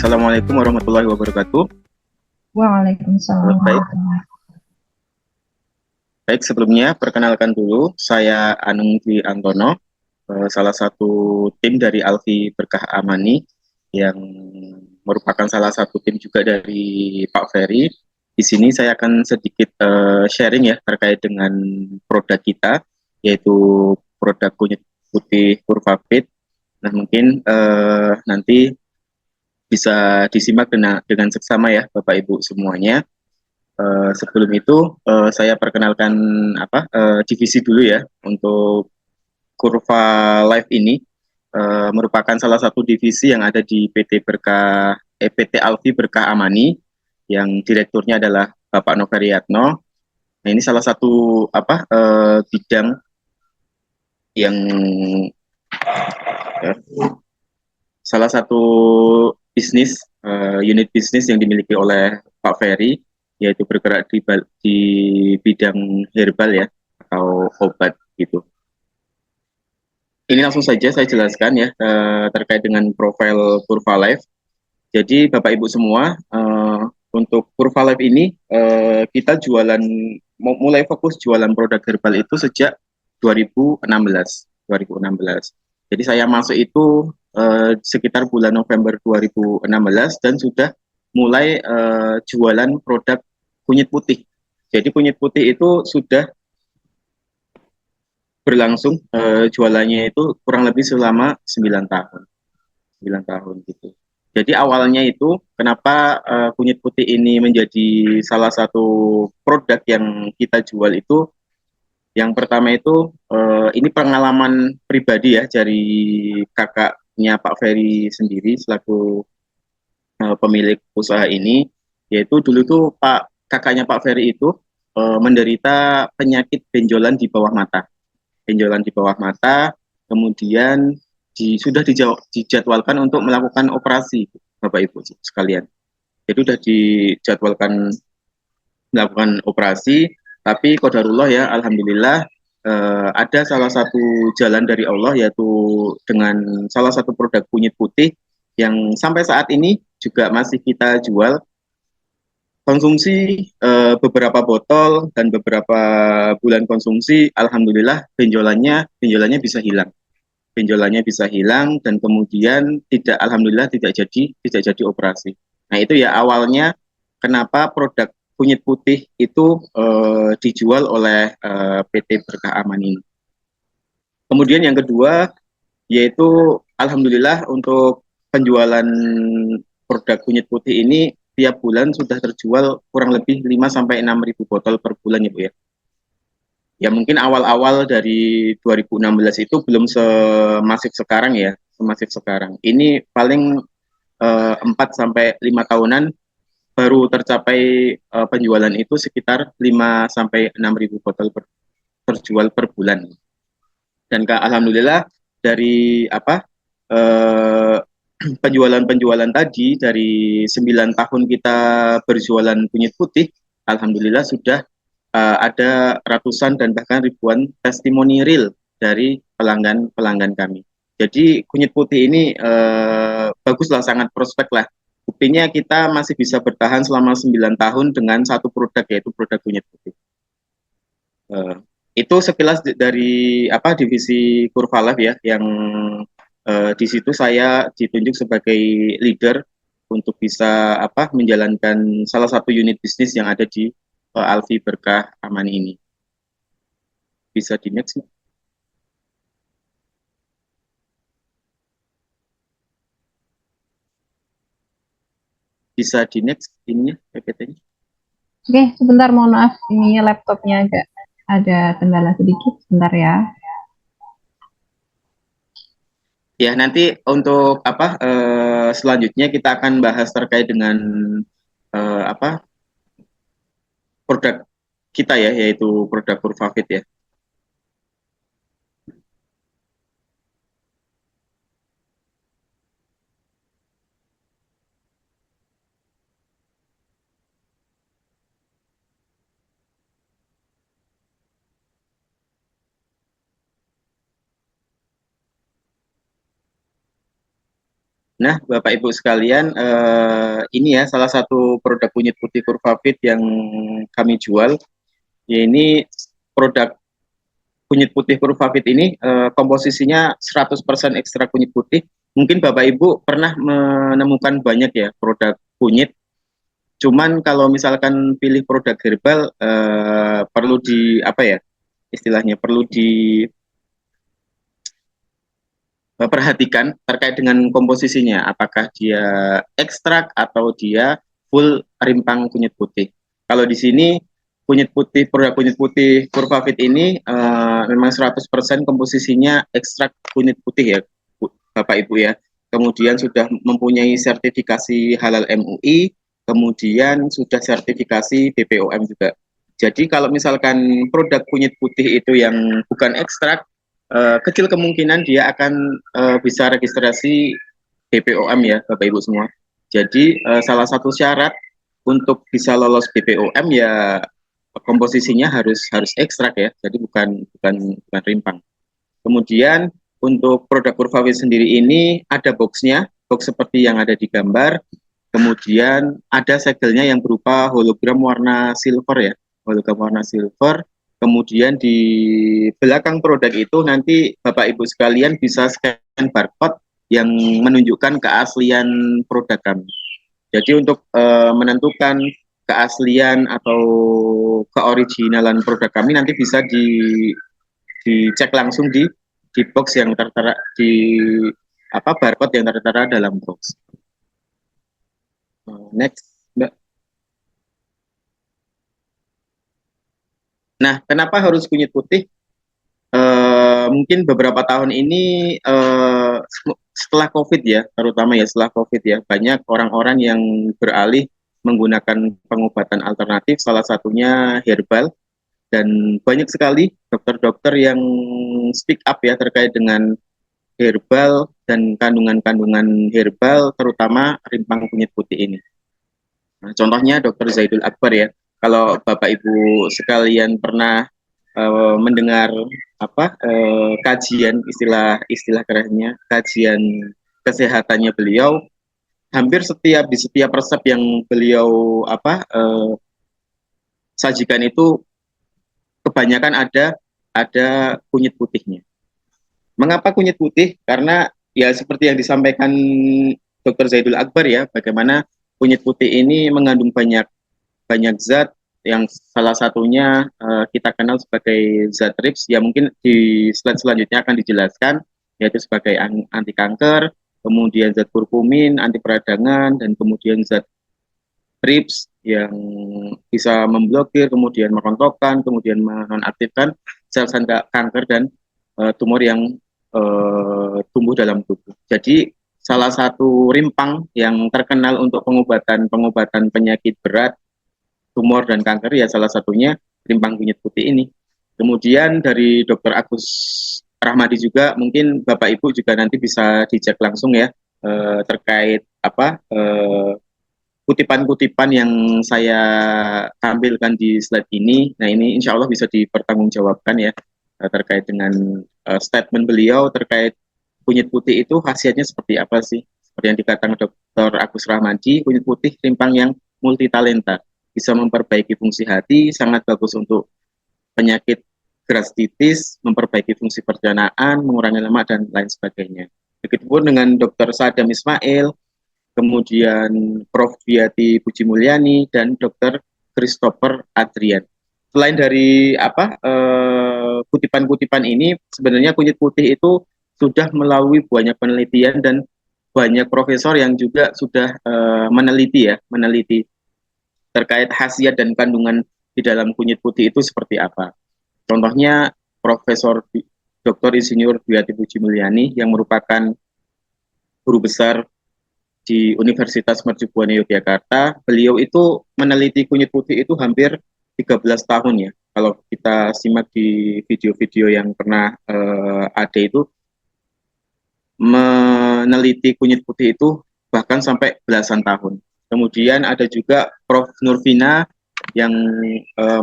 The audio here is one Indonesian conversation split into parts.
Assalamualaikum warahmatullahi wabarakatuh. Waalaikumsalam Baik, warahmatullahi. baik sebelumnya perkenalkan dulu, saya Anung Dwi Anggono, salah satu tim dari Alfi Berkah Amani yang merupakan salah satu tim juga dari Pak Ferry. Di sini saya akan sedikit sharing ya terkait dengan produk kita, yaitu produk kunyit putih Purvapid. Nah mungkin nanti bisa disimak dengan seksama ya Bapak Ibu semuanya. Sebelum itu saya perkenalkan divisi dulu ya untuk Kurva Live ini merupakan salah satu divisi yang ada di PT Berkah PT Alfi Berkah Amani yang direkturnya adalah Bapak Noveriatno. Nah ini salah satu bidang yang ya, salah satu bisnis unit bisnis yang dimiliki oleh Pak Ferry yaitu bergerak di bidang herbal ya atau obat gitu. Ini langsung saja saya jelaskan ya terkait dengan profil Kurva Life. Jadi Bapak Ibu semua untuk Kurva Life ini kita mulai fokus jualan produk herbal itu sejak 2016. 2016. Jadi saya masuk itu sekitar bulan November 2016 dan sudah mulai jualan produk kunyit putih. Jadi kunyit putih itu sudah berlangsung jualannya itu kurang lebih selama 9 tahun. 9 tahun gitu. Jadi awalnya itu kenapa kunyit putih ini menjadi salah satu produk yang kita jual itu yang pertama itu ini pengalaman pribadi ya dari kakaknya Pak Ferry sendiri selaku pemilik usaha ini, yaitu dulu tuh kakaknya Pak Ferry itu menderita penyakit benjolan di bawah mata. Benjolan di bawah mata, kemudian sudah dijadwalkan untuk melakukan operasi, Bapak Ibu sekalian. Jadi sudah dijadwalkan melakukan operasi, tapi qadarullah ya, alhamdulillah ada salah satu jalan dari Allah yaitu dengan salah satu produk kunyit putih yang sampai saat ini juga masih kita jual konsumsi beberapa botol dan beberapa bulan konsumsi, alhamdulillah benjolannya bisa hilang, benjolannya bisa hilang dan kemudian alhamdulillah tidak jadi operasi. Nah itu ya awalnya kenapa produk kunyit putih itu dijual oleh PT Berkah Aman ini. Kemudian yang kedua yaitu alhamdulillah untuk penjualan produk kunyit putih ini tiap bulan sudah terjual kurang lebih 5 sampai 6 ribu botol per bulan ya Bu ya. Ya mungkin awal-awal dari 2016 itu belum semasif sekarang ya, semasif sekarang. Ini paling 4 sampai 5 tahunan baru tercapai penjualan itu sekitar 5 sampai 6 ribu botol terjual per bulan. Dan alhamdulillah dari eh, penjualan-penjualan tadi dari 9 tahun kita berjualan kunyit putih, alhamdulillah sudah ada ratusan dan bahkan ribuan testimoni real dari pelanggan-pelanggan kami. Jadi kunyit putih ini baguslah, sangat prospek lah. Buktinya kita masih bisa bertahan selama 9 tahun dengan satu produk yaitu produk kunyit putih. Uh, itu sekilas dari divisi Kurva Life ya yang di situ saya ditunjuk sebagai leader untuk bisa menjalankan salah satu unit bisnis yang ada di Alfi Berkah Aman ini. Bisa di next, bisa di next ininya PPT-nya. Oke, sebentar mohon maaf, ini laptopnya agak ada kendala sedikit, sebentar ya. Ya nanti untuk selanjutnya kita akan bahas terkait dengan eh, apa produk kita ya, yaitu produk Purvafit ya. Nah, Bapak Ibu sekalian, ini ya salah satu produk kunyit putih Curvavit yang kami jual. Ya, ini produk kunyit putih Curvavit ini komposisinya 100% ekstra kunyit putih. Mungkin Bapak Ibu pernah menemukan banyak ya produk kunyit. Cuman kalau misalkan pilih produk herbal perlu di apa ya istilahnya perlu diperhatikan terkait dengan komposisinya. Apakah dia ekstrak atau dia full rimpang kunyit putih. Kalau di sini kunyit putih produk kunyit putih Curvavit ini memang 100% komposisinya ekstrak kunyit putih ya Bapak Ibu ya. Kemudian sudah mempunyai sertifikasi halal MUI, kemudian sudah sertifikasi BPOM juga. Jadi kalau misalkan produk kunyit putih itu yang bukan ekstrak, kecil kemungkinan dia akan bisa registrasi BPOM ya Bapak Ibu semua. Jadi salah satu syarat untuk bisa lolos BPOM ya komposisinya harus harus ekstrak ya. Jadi bukan rimpang. Kemudian untuk produk Curvavit sendiri ini ada boxnya, box seperti yang ada di gambar. Kemudian ada segelnya yang berupa hologram warna silver ya, hologram warna silver. Kemudian di belakang produk itu nanti Bapak Ibu sekalian bisa scan barcode yang menunjukkan keaslian produk kami. Jadi untuk menentukan keaslian atau keoriginalan produk kami nanti bisa dicek langsung di box yang tertera di apa barcode yang tertera dalam box. Next, Mbak. Nah, kenapa harus kunyit putih? Mungkin beberapa tahun ini setelah COVID ya, terutama ya setelah COVID ya, banyak orang-orang yang beralih menggunakan pengobatan alternatif, salah satunya herbal, dan banyak sekali dokter-dokter yang speak up ya terkait dengan herbal dan kandungan-kandungan herbal, terutama rimpang kunyit putih ini. Nah, contohnya Dr. Zaidul Akbar ya. Kalau Bapak Ibu sekalian pernah mendengar apa kajian istilah kerennya kajian kesehatannya beliau, hampir di setiap resep yang beliau sajikan itu kebanyakan ada kunyit putihnya. Mengapa kunyit putih? Karena ya seperti yang disampaikan Dr. Zaidul Akbar ya, bagaimana kunyit putih ini mengandung banyak banyak zat yang salah satunya kita kenal sebagai zat TRIPS ya mungkin di slide selanjutnya akan dijelaskan yaitu sebagai anti kanker, kemudian zat kurkumin, anti peradangan dan kemudian zat TRIPS yang bisa memblokir, kemudian merontokkan, kemudian menonaktifkan sel-sel kanker dan tumor yang tumbuh dalam tubuh. Jadi salah satu rimpang yang terkenal untuk pengobatan penyakit berat, tumor dan kanker ya salah satunya rimpang kunyit putih ini. Kemudian dari Dr. Agus Rahmadi juga mungkin Bapak Ibu juga nanti bisa dicek langsung ya terkait kutipan-kutipan yang saya tampilkan di slide ini. Nah ini insya Allah bisa dipertanggungjawabkan ya terkait dengan statement beliau terkait kunyit putih itu khasiatnya seperti apa sih? Seperti yang dikatakan Dr. Agus Rahmadi, kunyit putih rimpang yang multitalenta, bisa memperbaiki fungsi hati, sangat bagus untuk penyakit gastritis, memperbaiki fungsi pencernaan, mengurangi lemak dan lain sebagainya. Begitupun dengan Dr. Sadam Ismail, kemudian Prof. Diati Puji Mulyani dan Dr. Christopher Adrian. Selain dari kutipan-kutipan ini, sebenarnya kunyit putih itu sudah melalui banyak penelitian dan banyak profesor yang juga sudah meneliti terkait khasiat dan kandungan di dalam kunyit putih itu seperti apa. Contohnya Profesor Dr. Insinyur Diati Puji Mulyani yang merupakan guru besar di Universitas Mercubuana Yogyakarta, beliau itu meneliti kunyit putih itu hampir 13 tahun ya. Kalau kita simak di video-video yang pernah ada itu, meneliti kunyit putih itu bahkan sampai belasan tahun. Kemudian ada juga Prof. Nurvina yang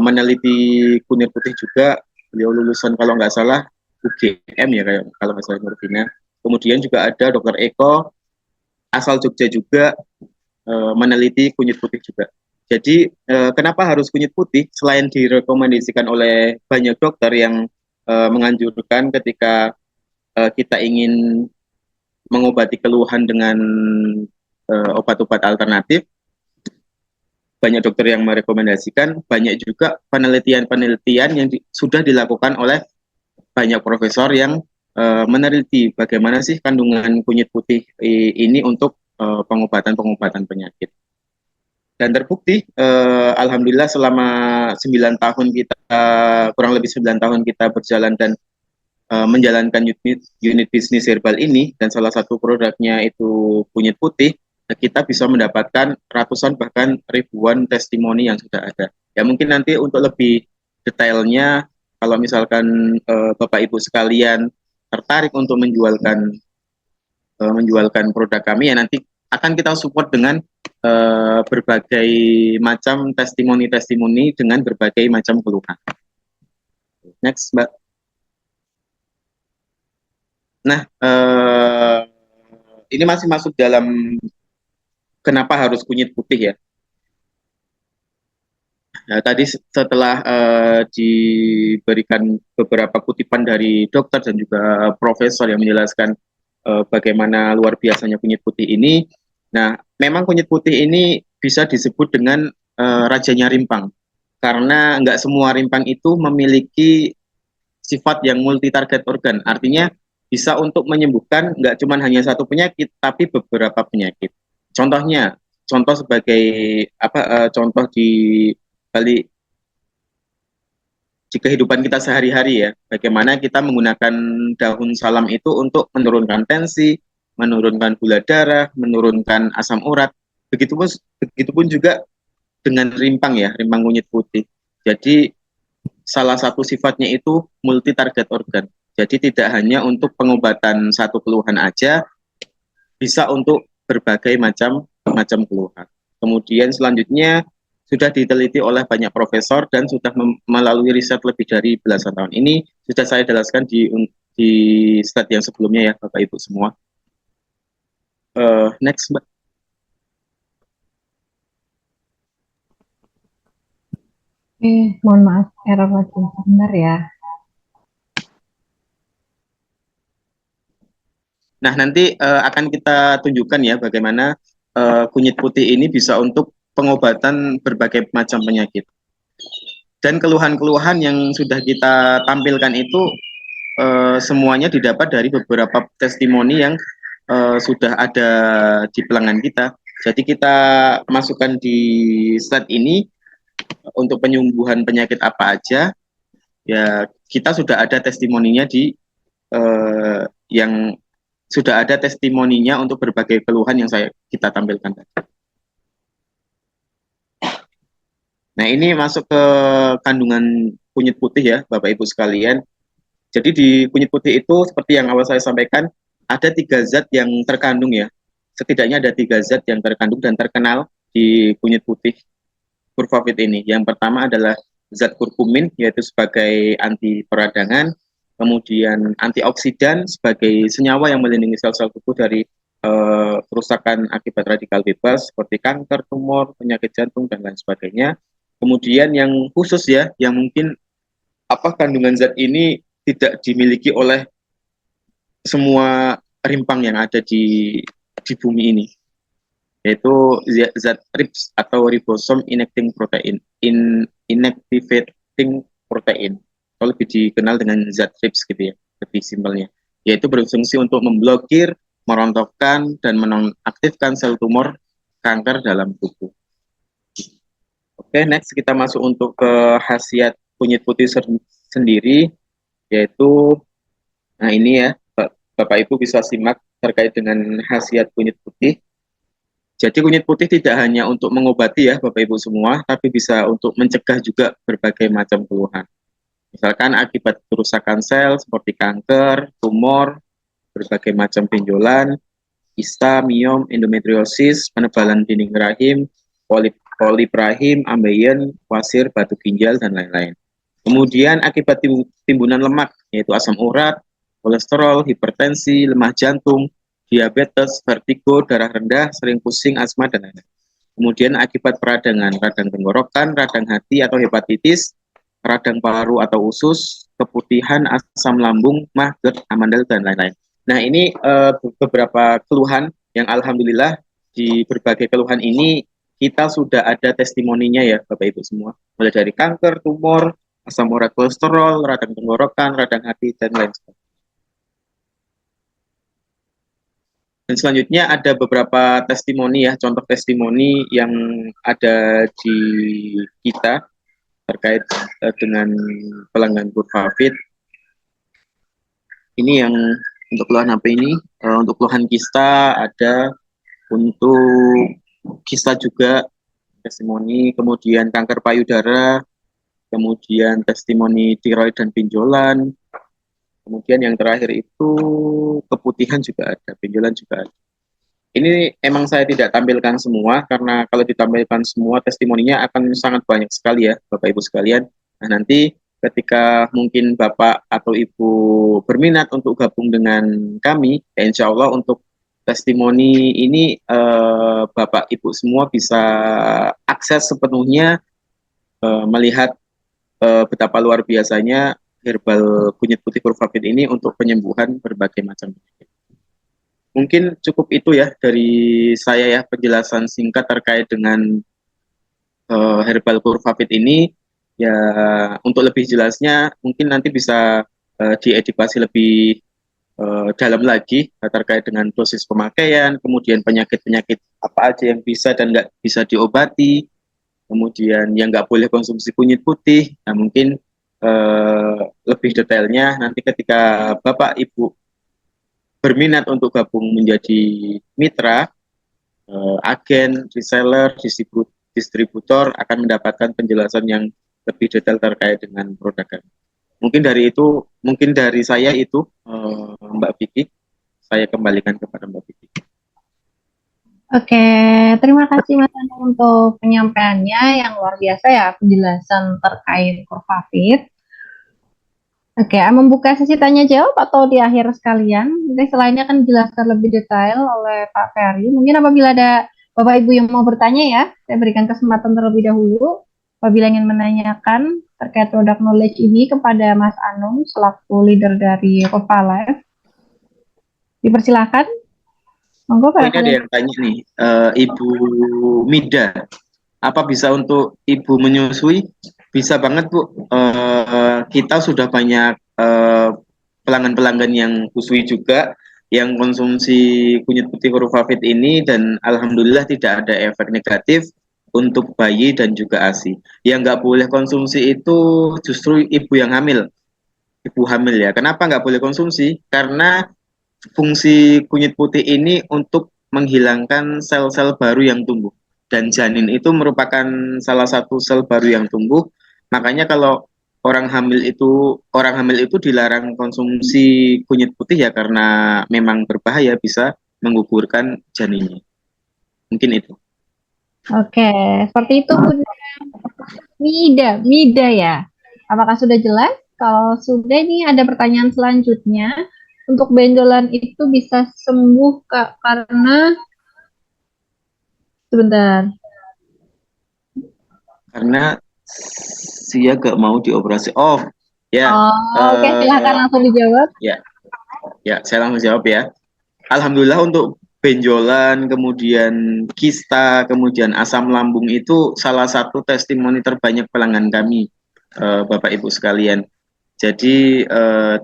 meneliti kunyit putih juga, beliau lulusan kalau nggak salah UGM ya kalau nggak salah Nurvina. Kemudian juga ada Dr. Eko asal Jogja juga meneliti kunyit putih juga. Jadi kenapa harus kunyit putih? Selain direkomendasikan oleh banyak dokter yang menganjurkan ketika kita ingin mengobati keluhan dengan obat-obat alternatif, banyak dokter yang merekomendasikan, banyak juga penelitian-penelitian yang sudah dilakukan oleh banyak profesor yang meneliti bagaimana sih kandungan kunyit putih ini untuk pengobatan-pengobatan penyakit. Dan terbukti, alhamdulillah selama 9 tahun kita, kurang lebih 9 tahun kita berjalan dan menjalankan unit bisnis herbal ini, dan salah satu produknya itu kunyit putih, kita bisa mendapatkan ratusan bahkan ribuan testimoni yang sudah ada. Ya mungkin nanti untuk lebih detailnya, kalau misalkan Bapak Ibu sekalian tertarik untuk menjualkan produk kami, ya nanti akan kita support dengan berbagai macam testimoni-testimoni dengan berbagai macam keluhan. Next, Mbak. Nah, ini masih masuk dalam kenapa harus kunyit putih ya. Nah, tadi setelah diberikan beberapa kutipan dari dokter dan juga profesor yang menjelaskan bagaimana luar biasanya kunyit putih ini. Nah, memang kunyit putih ini bisa disebut dengan rajanya rimpang, karena nggak semua rimpang itu memiliki sifat yang multi target organ. Artinya bisa untuk menyembuhkan nggak cuma hanya satu penyakit, tapi beberapa penyakit. Contohnya, contoh sebagai contoh di balik di kehidupan kita sehari-hari ya, bagaimana kita menggunakan daun salam itu untuk menurunkan tensi, menurunkan gula darah, menurunkan asam urat. Begitupun juga dengan rimpang ya, rimpang kunyit putih. Jadi salah satu sifatnya itu multi target organ. Jadi tidak hanya untuk pengobatan satu keluhan aja, bisa untuk berbagai macam keluhan. Kemudian selanjutnya sudah diteliti oleh banyak profesor dan sudah melalui riset lebih dari belasan tahun. Ini sudah saya jelaskan di slide yang sebelumnya ya, Bapak Ibu semua. Next, Mbak. Mohon maaf, error lagi. Benar ya. Nah, nanti akan kita tunjukkan ya bagaimana kunyit putih ini bisa untuk pengobatan berbagai macam penyakit. Dan keluhan-keluhan yang sudah kita tampilkan itu semuanya didapat dari beberapa testimoni yang sudah ada di pelanggan kita. Jadi kita masukkan di slide ini untuk penyembuhan penyakit apa aja, ya kita sudah ada testimoninya di yang sudah ada testimoninya untuk berbagai keluhan yang kita tampilkan tadi. Nah, ini masuk ke kandungan kunyit putih ya, Bapak Ibu sekalian. Jadi di kunyit putih itu seperti yang awal saya sampaikan, ada 3 zat yang terkandung ya. Setidaknya ada 3 zat yang terkandung dan terkenal di kunyit putih Curvavit ini. Yang pertama adalah zat kurkumin, yaitu sebagai anti peradangan, kemudian antioksidan sebagai senyawa yang melindungi sel-sel tubuh dari kerusakan akibat radikal bebas seperti kanker, tumor, penyakit jantung dan lain sebagainya. Kemudian yang khusus ya, yang mungkin kandungan zat ini tidak dimiliki oleh semua rimpang yang ada di bumi ini, yaitu zat RIPS atau ribosome inactivating protein, atau lebih dikenal dengan zat RIPS gitu ya, lebih simpelnya, yaitu berfungsi untuk memblokir, merontokkan dan menonaktifkan sel tumor kanker dalam tubuh. Oke, next kita masuk untuk ke khasiat kunyit putih sendiri, yaitu nah ini ya, Bapak Ibu bisa simak terkait dengan khasiat kunyit putih. Jadi kunyit putih tidak hanya untuk mengobati ya Bapak Ibu semua, tapi bisa untuk mencegah juga berbagai macam keluhan. Misalkan akibat kerusakan sel seperti kanker, tumor, berbagai macam benjolan, kista, miom, endometriosis, penebalan dinding rahim, polip rahim, ambeien, wasir, batu ginjal, dan lain-lain. Kemudian akibat timbunan lemak, yaitu asam urat, kolesterol, hipertensi, lemah jantung, diabetes, vertigo, darah rendah, sering pusing, asma, dan lain-lain. Kemudian akibat peradangan, radang tenggorokan, radang hati atau hepatitis, radang paru atau usus, keputihan, asam lambung, mah, GERD, amandel, dan lain-lain. Nah, ini beberapa keluhan yang alhamdulillah di berbagai keluhan ini kita sudah ada testimoninya ya Bapak Ibu semua. Mulai dari kanker, tumor, asam urat kolesterol, radang tenggorokan, radang hati, dan lain sebagainya. Dan selanjutnya ada beberapa testimoni ya, contoh testimoni yang ada di kita terkait dengan pelanggan Purvafit. Ini yang untuk keluhan apa ini? Untuk keluhan kista ada, untuk kista juga testimoni, kemudian kanker payudara, kemudian testimoni tiroid dan benjolan, kemudian yang terakhir itu keputihan juga ada, benjolan juga ada. Ini emang saya tidak tampilkan semua, karena kalau ditampilkan semua testimoninya akan sangat banyak sekali ya, Bapak Ibu sekalian. Nah, nanti ketika mungkin Bapak atau Ibu berminat untuk gabung dengan kami, ya insya Allah untuk testimoni ini Bapak Ibu semua bisa akses sepenuhnya, melihat betapa luar biasanya herbal kunyit putih Purvafit ini untuk penyembuhan berbagai macam penyakit. Mungkin cukup itu ya dari saya ya, penjelasan singkat terkait dengan herbal Purvafit ini. Ya, untuk lebih jelasnya mungkin nanti bisa diedukasi lebih dalam lagi terkait dengan dosis pemakaian, kemudian penyakit-penyakit apa aja yang bisa dan nggak bisa diobati, kemudian yang nggak boleh konsumsi kunyit putih. Nah, mungkin lebih detailnya nanti ketika Bapak Ibu berminat untuk gabung menjadi mitra, agen, reseller, distributor akan mendapatkan penjelasan yang lebih detail terkait dengan produk kami. Mungkin dari saya itu, Mbak Vicky, saya kembalikan kepada Mbak Vicky. Oke, terima kasih Mas Anu untuk penyampaiannya yang luar biasa ya, penjelasan terkait Purvafit. Oke, membuka sesi tanya jawab atau di akhir sekalian. Nanti selainnya akan dijelaskan lebih detail oleh Pak Ferry. Mungkin apabila ada Bapak Ibu yang mau bertanya ya, saya berikan kesempatan terlebih dahulu. Apabila ingin menanyakan terkait produk knowledge ini kepada Mas Anung selaku leader dari Kovalife, dipersilakan. Monggo Pak. Ini ada yang tanya nih, Ibu Mida, apa bisa untuk Ibu menyusui? Bisa banget Bu, kita sudah banyak pelanggan-pelanggan yang kusui juga yang konsumsi kunyit putih Purvafit ini, dan alhamdulillah tidak ada efek negatif untuk bayi dan juga ASI. Yang nggak boleh konsumsi itu justru ibu yang hamil, ibu hamil ya. Kenapa nggak boleh konsumsi? Karena fungsi kunyit putih ini untuk menghilangkan sel-sel baru yang tumbuh, dan janin itu merupakan salah satu sel baru yang tumbuh. Makanya kalau orang hamil itu dilarang konsumsi kunyit putih ya, karena memang berbahaya, bisa menggugurkan janinnya. Mungkin itu. Oke, seperti itu Bunda Mida ya. Apakah sudah jelas? Kalau sudah, ini ada pertanyaan selanjutnya. Untuk benjolan itu bisa sembuh Kak, karena sebentar. Karena saya gak mau dioperasi. Oh, ya. Oke, silakan langsung dijawab. Ya, saya langsung jawab ya. Alhamdulillah untuk benjolan, kemudian kista, kemudian asam lambung itu salah satu testimoni terbanyak pelanggan kami, Bapak Ibu sekalian. Jadi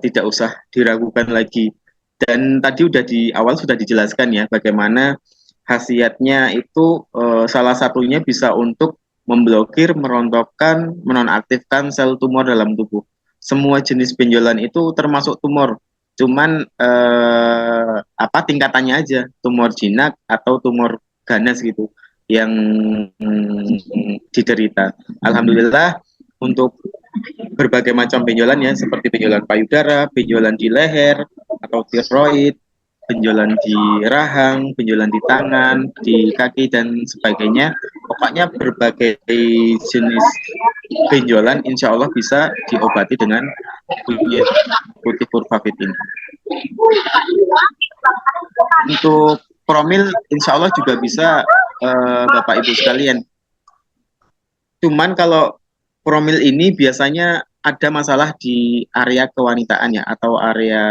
tidak usah diragukan lagi. Dan tadi di awal sudah dijelaskan ya bagaimana khasiatnya itu, salah satunya bisa untuk memblokir, merontokkan, menonaktifkan sel tumor dalam tubuh. Semua jenis benjolan itu termasuk tumor, cuman tingkatannya aja, tumor jinak atau tumor ganas gitu yang diderita. Alhamdulillah untuk berbagai macam benjolan ya, seperti benjolan payudara, benjolan di leher atau tiroid, benjolan di rahang, benjolan di tangan, di kaki, dan sebagainya. Pokoknya berbagai jenis benjolan insya Allah bisa diobati dengan kunyit putih Purvafit ini. untuk promil insya Allah juga bisa Bapak Ibu sekalian. Cuman kalau promil ini biasanya ada masalah di area kewanitaan ya, atau area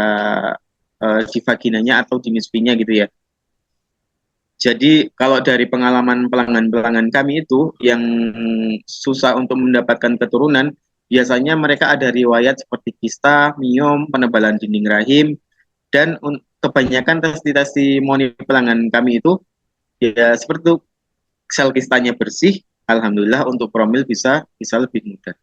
di vaginanya atau di misfinya gitu ya. Jadi kalau dari pengalaman pelanggan-pelanggan kami itu yang susah untuk mendapatkan keturunan, biasanya mereka ada riwayat seperti kista, miom, penebalan dinding rahim, dan kebanyakan testimoni pelanggan kami itu ya seperti itu, sel kistanya bersih, alhamdulillah untuk promil bisa lebih mudah.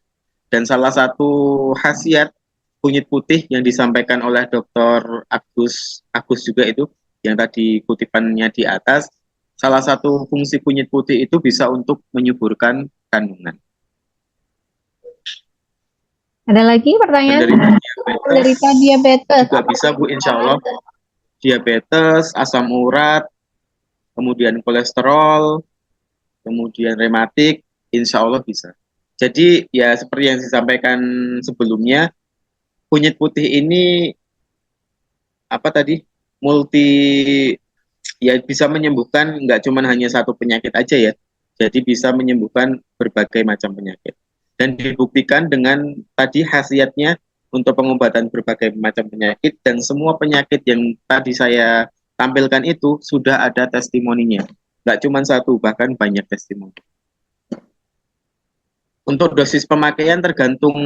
Dan salah satu khasiat kunyit putih yang disampaikan oleh Dr. Agus juga itu, yang tadi kutipannya di atas, salah satu fungsi kunyit putih itu bisa untuk menyuburkan kandungan. Ada lagi pertanyaan? Penderita diabetes. Juga bisa Bu, insya Allah. Diabetes, asam urat, kemudian kolesterol, kemudian rematik, insya Allah bisa. Jadi ya seperti yang disampaikan sebelumnya, kunyit putih ini apa tadi multi, ya bisa menyembuhkan nggak cuma hanya satu penyakit aja ya. Jadi bisa menyembuhkan berbagai macam penyakit. Dan dibuktikan dengan tadi khasiatnya untuk pengobatan berbagai macam penyakit, dan semua penyakit yang tadi saya tampilkan itu sudah ada testimoninya. Nggak cuma satu, bahkan banyak testimoni. Untuk dosis pemakaian tergantung,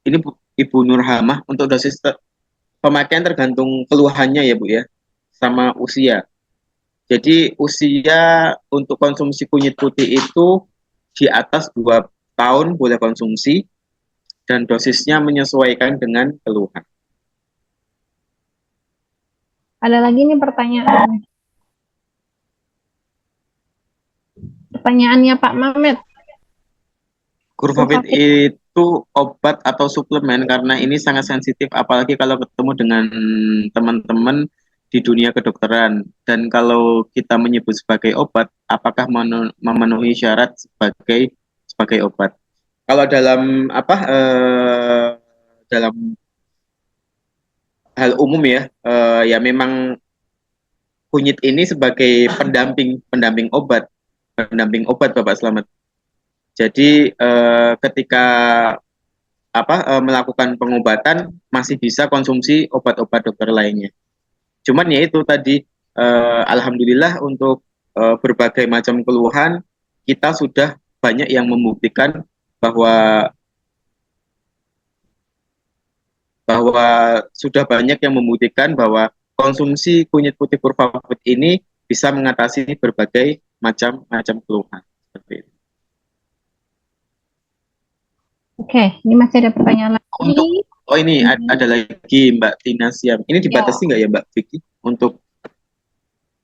ini Ibu Nurhamah, untuk dosis pemakaian tergantung keluhannya ya Bu ya, sama usia. Jadi usia untuk konsumsi kunyit putih itu di atas 2 tahun boleh konsumsi, dan dosisnya menyesuaikan dengan keluhan. Ada lagi nih pertanyaan. Pertanyaannya Pak Mamet. Kurvavit itu obat atau suplemen, karena ini sangat sensitif apalagi kalau ketemu dengan teman-teman di dunia kedokteran. Dan kalau kita menyebut sebagai obat, apakah memenuhi syarat sebagai obat? Kalau dalam dalam hal umum ya, ya memang kunyit ini sebagai pendamping obat Bapak Slamet. Jadi ketika melakukan pengobatan masih bisa konsumsi obat-obat dokter lainnya. Cuman ya itu tadi, alhamdulillah untuk berbagai macam keluhan kita sudah banyak yang membuktikan bahwa bahwa konsumsi kunyit putih Kurvavit ini bisa mengatasi berbagai macam keluhan seperti itu. Oke, ini masih ada pertanyaan lagi. Ini ada lagi Mbak Tina Siam. Ini dibatasi nggak ya Mbak Vicky untuk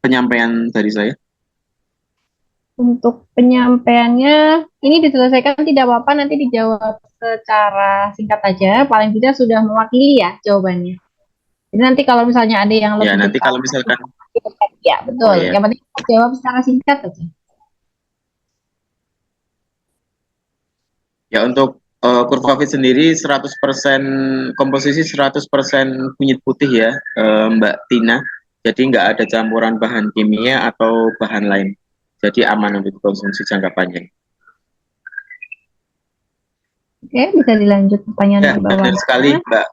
penyampaian dari saya? Untuk penyampaiannya, ini diselesaikan tidak apa-apa, nanti dijawab secara singkat aja, paling tidak sudah mewakili ya jawabannya. Jadi nanti kalau misalnya ada yang lebih nanti kalau misalkan ya betul, yang penting jawab secara singkat aja. Ya untuk Kurvavit sendiri 100% komposisi 100% kunyit putih ya Mbak Tina. Jadi nggak ada campuran bahan kimia atau bahan lain. Jadi aman untuk konsumsi jangka panjang. Oke, bisa dilanjut pertanyaan ya, di bawah. Benar sekali Mbak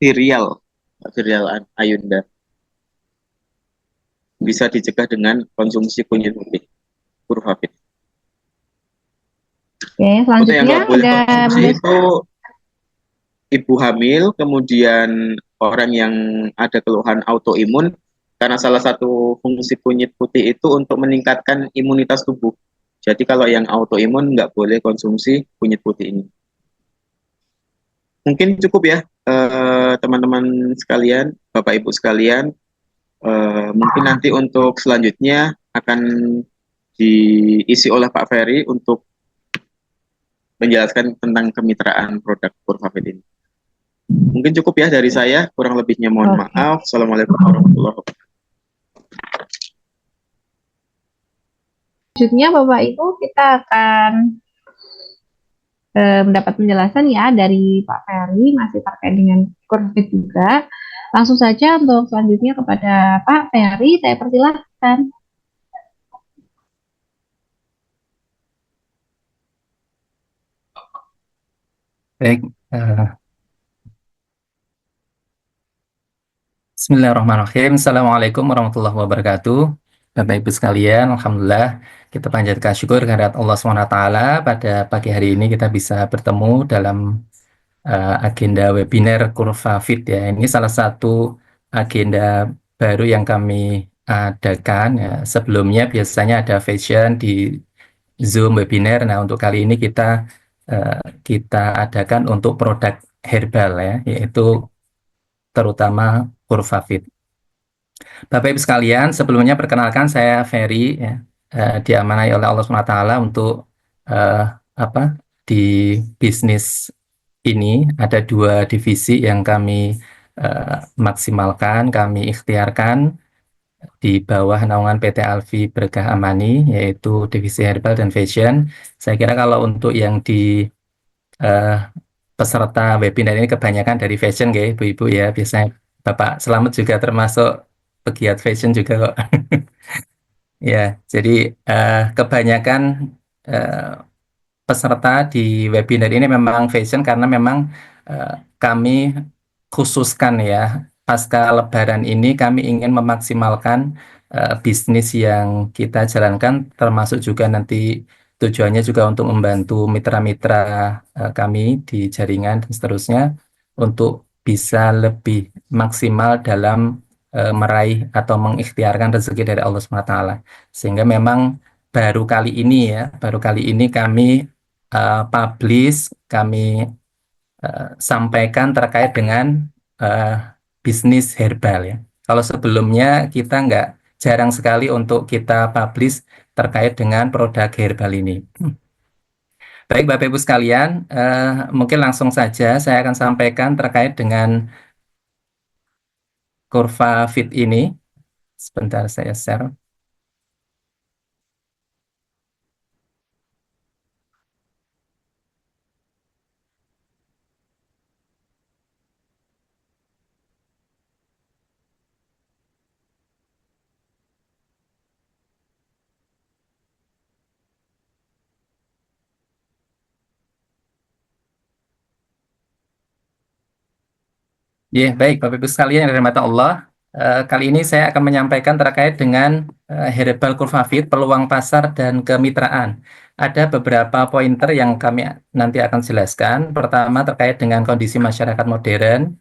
Virial Ayunda. Bisa dicegah dengan konsumsi kunyit putih Kurvavit. Oke, selanjutnya yang nggak boleh konsumsi itu ibu hamil, kemudian orang yang ada keluhan autoimun, karena salah satu fungsi kunyit putih itu untuk meningkatkan imunitas tubuh. Jadi kalau yang autoimun nggak boleh konsumsi kunyit putih ini. Mungkin cukup ya teman-teman sekalian, Bapak Ibu sekalian. Mungkin nanti untuk selanjutnya akan diisi oleh Pak Ferry untuk menjelaskan tentang kemitraan produk Kurvavit ini. Mungkin cukup ya dari saya, kurang lebihnya mohon maaf. Assalamualaikum warahmatullahi wabarakatuh. Selanjutnya Bapak Ibu kita akan mendapat penjelasan ya dari Pak Ferry, masih terkait dengan Kurvavit juga. Langsung saja untuk selanjutnya kepada Pak Ferry, saya persilahkan. Baik, Bismillahirrahmanirrahim. Assalamualaikum warahmatullahi wabarakatuh. Bapak Ibu sekalian, Alhamdulillah kita panjatkan syukur kehadirat Allah SWT. Pada pagi hari ini kita bisa bertemu dalam agenda webinar Kurva Fit ya. Ini salah satu agenda baru yang kami adakan ya. Sebelumnya biasanya ada fashion di Zoom webinar. Nah, untuk kali ini kita adakan untuk produk herbal ya, yaitu terutama Kurva Fit. Bapak Ibu sekalian, sebelumnya perkenalkan saya Ferry ya, diamanai oleh Allah SWT untuk eh, apa di bisnis ini ada dua divisi yang kami maksimalkan, kami ikhtiarkan di bawah naungan PT Alfi Berkah Amani, yaitu divisi herbal dan fashion. Saya kira kalau untuk yang di eh, peserta webinar ini kebanyakan dari fashion ya, Ibu-ibu ya. Biasanya Bapak Selamat juga termasuk pegiat fashion juga kok. Ya, jadi kebanyakan eh, peserta di webinar ini memang fashion karena memang eh, kami khususkan ya, pasca Lebaran ini kami ingin memaksimalkan bisnis yang kita jalankan, termasuk juga nanti tujuannya juga untuk membantu mitra-mitra kami di jaringan dan seterusnya untuk bisa lebih maksimal dalam meraih atau mengikhtiarkan rezeki dari Allah SWT. Sehingga memang baru kali ini kami publish, kami sampaikan terkait dengan eh, bisnis herbal ya. Kalau sebelumnya kita nggak jarang sekali untuk kita publish terkait dengan produk herbal ini. Baik Bapak Ibu sekalian, mungkin langsung saja saya akan sampaikan terkait dengan kurva fit ini. Sebentar saya share. Ya, baik Bapak Ibu sekalian yang dirahmati Allah. Kali ini saya akan menyampaikan terkait dengan Herbal Kurva Fit, peluang pasar dan kemitraan. Ada beberapa pointer yang kami nanti akan jelaskan. Pertama terkait dengan kondisi masyarakat modern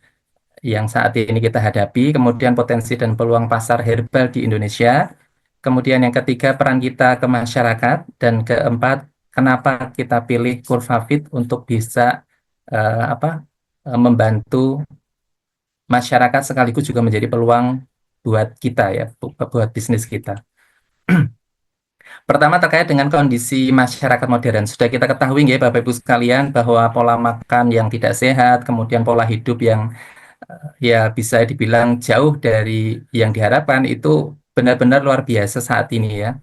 yang saat ini kita hadapi, kemudian potensi dan peluang pasar herbal di Indonesia. Kemudian yang ketiga peran kita ke masyarakat, dan keempat kenapa kita pilih Kurva Fit untuk bisa membantu masyarakat sekaligus juga menjadi peluang buat kita ya, buat bisnis kita. Pertama terkait dengan kondisi masyarakat modern. Sudah kita ketahui ya Bapak Ibu sekalian bahwa pola makan yang tidak sehat, kemudian pola hidup yang ya bisa dibilang jauh dari yang diharapkan itu benar-benar luar biasa saat ini ya.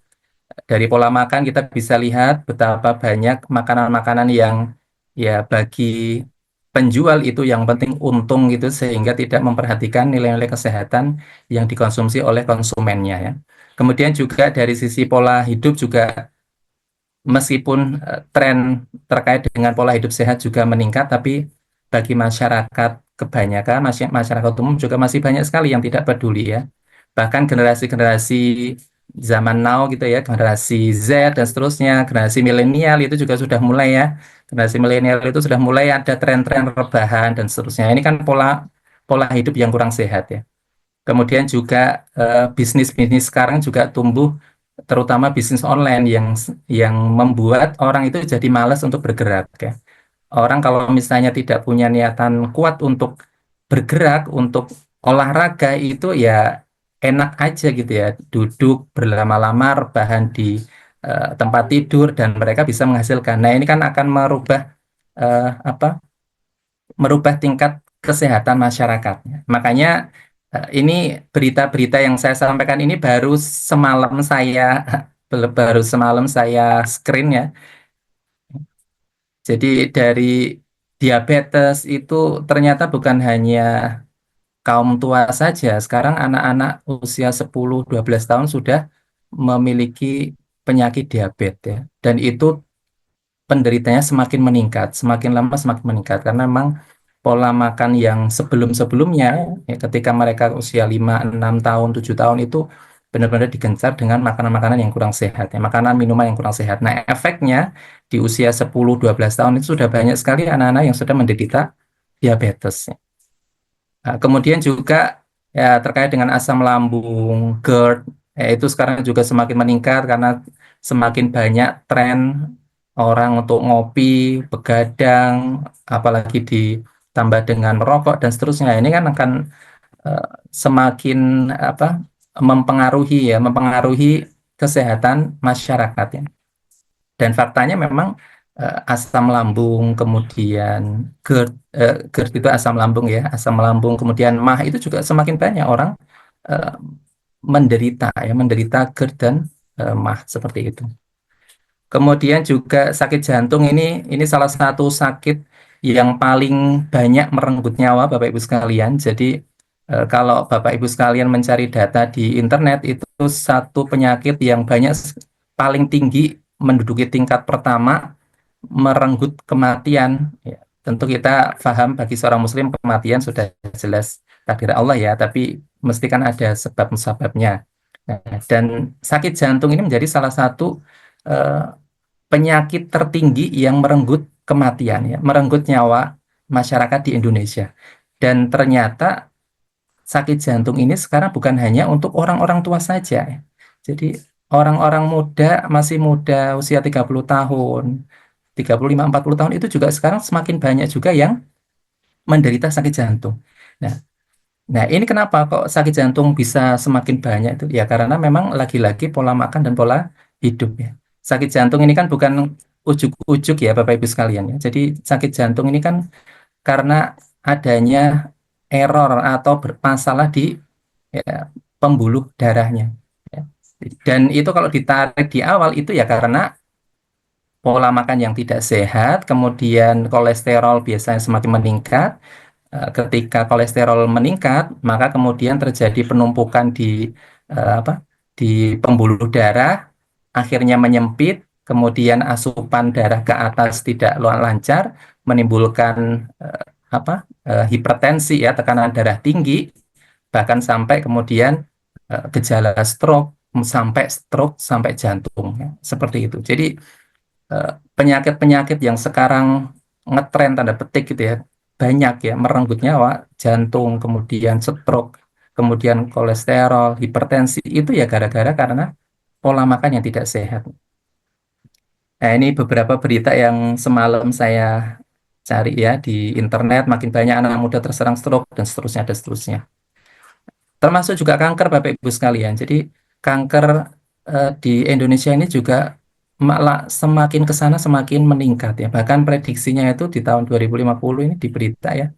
Dari pola makan kita bisa lihat betapa banyak makanan-makanan yang ya bagi penjual itu yang penting untung gitu sehingga tidak memperhatikan nilai-nilai kesehatan yang dikonsumsi oleh konsumennya ya. Kemudian juga dari sisi pola hidup juga meskipun tren terkait dengan pola hidup sehat juga meningkat, tapi bagi masyarakat kebanyakan masyarakat umum juga masih banyak sekali yang tidak peduli ya. Bahkan generasi-generasi zaman now gitu ya, generasi Z dan seterusnya, generasi milenial itu juga sudah mulai ya. Generasi milenial itu sudah mulai ada tren-tren rebahan dan seterusnya. Ini kan pola pola hidup yang kurang sehat ya. Kemudian juga bisnis-bisnis sekarang juga tumbuh, terutama bisnis online yang membuat orang itu jadi malas untuk bergerak ya. Orang kalau misalnya tidak punya niatan kuat untuk bergerak, untuk olahraga itu ya enak aja gitu ya, duduk berlama-lama rebahan di tempat tidur dan mereka bisa menghasilkan. Nah, ini kan akan merubah eh, apa? merubah tingkat kesehatan masyarakat. Makanya ini berita-berita yang saya sampaikan ini baru semalam saya screen ya. Jadi dari diabetes itu ternyata bukan hanya kaum tua saja, sekarang anak-anak usia 10-12 tahun sudah memiliki penyakit diabetes ya. Dan itu penderitanya semakin meningkat, semakin lama semakin meningkat karena memang pola makan yang sebelum-sebelumnya ya, ketika mereka usia 5, 6 tahun, 7 tahun itu benar-benar digencar dengan makanan-makanan yang kurang sehat ya, makanan minuman yang kurang sehat. Nah, efeknya di usia 10-12 tahun itu sudah banyak sekali anak-anak yang sudah menderita diabetes ya. Nah, kemudian juga ya terkait dengan asam lambung, GERD, ya, itu sekarang juga semakin meningkat karena semakin banyak tren orang untuk ngopi, begadang, apalagi ditambah dengan merokok dan seterusnya. Ini kan akan eh, semakin apa mempengaruhi kesehatan masyarakat ya. Dan faktanya memang asam lambung, kemudian GERD itu asam lambung ya, asam lambung, kemudian MAH itu juga semakin banyak orang eh, menderita GERD dan MAH seperti itu. Kemudian juga sakit jantung ini salah satu sakit yang paling banyak merenggut nyawa Bapak Ibu sekalian. Jadi kalau Bapak Ibu sekalian mencari data di internet itu satu penyakit yang paling tinggi menduduki tingkat pertama merenggut kematian. Ya, tentu kita paham bagi seorang Muslim kematian sudah jelas takdir Allah ya, tapi mesti kan ada sebab-sebabnya. Nah, dan sakit jantung ini menjadi salah satu eh, penyakit tertinggi yang merenggut kematian, ya, merenggut nyawa masyarakat di Indonesia. Dan ternyata sakit jantung ini sekarang bukan hanya untuk orang-orang tua saja, ya. Jadi orang-orang muda, masih muda, usia 30 tahun, 35-40 tahun itu juga sekarang semakin banyak juga yang menderita sakit jantung. Nah, nah, ini kenapa kok sakit jantung bisa semakin banyak itu? Ya karena memang lagi-lagi pola makan dan pola hidup ya. Sakit jantung ini kan bukan ujuk-ujuk ya Bapak Ibu sekalian ya. Jadi sakit jantung ini kan karena adanya error atau bermasalah di ya, pembuluh darahnya. Ya. Dan itu kalau ditarik di awal itu ya karena pola makan yang tidak sehat, kemudian kolesterol biasanya semakin meningkat. Ketika kolesterol meningkat, maka kemudian terjadi penumpukan apa, di pembuluh darah, akhirnya menyempit, kemudian asupan darah ke atas tidak lancar, menimbulkan eh, apa, hipertensi ya, tekanan darah tinggi, bahkan sampai kemudian gejala stroke sampai jantung, ya, seperti itu. Jadi penyakit-penyakit yang sekarang ngetren tanda petik gitu ya banyak ya merenggut nyawa, jantung, kemudian stroke, kemudian kolesterol, hipertensi itu ya gara-gara karena pola makan yang tidak sehat. Nah, ini beberapa berita yang semalam saya cari ya di internet, makin banyak anak muda terserang stroke dan seterusnya dan seterusnya. Termasuk juga kanker Bapak Ibu sekalian. Jadi kanker di Indonesia ini juga malah semakin ke sana semakin meningkat ya. Bahkan prediksinya itu di tahun 2050 ini di berita ya,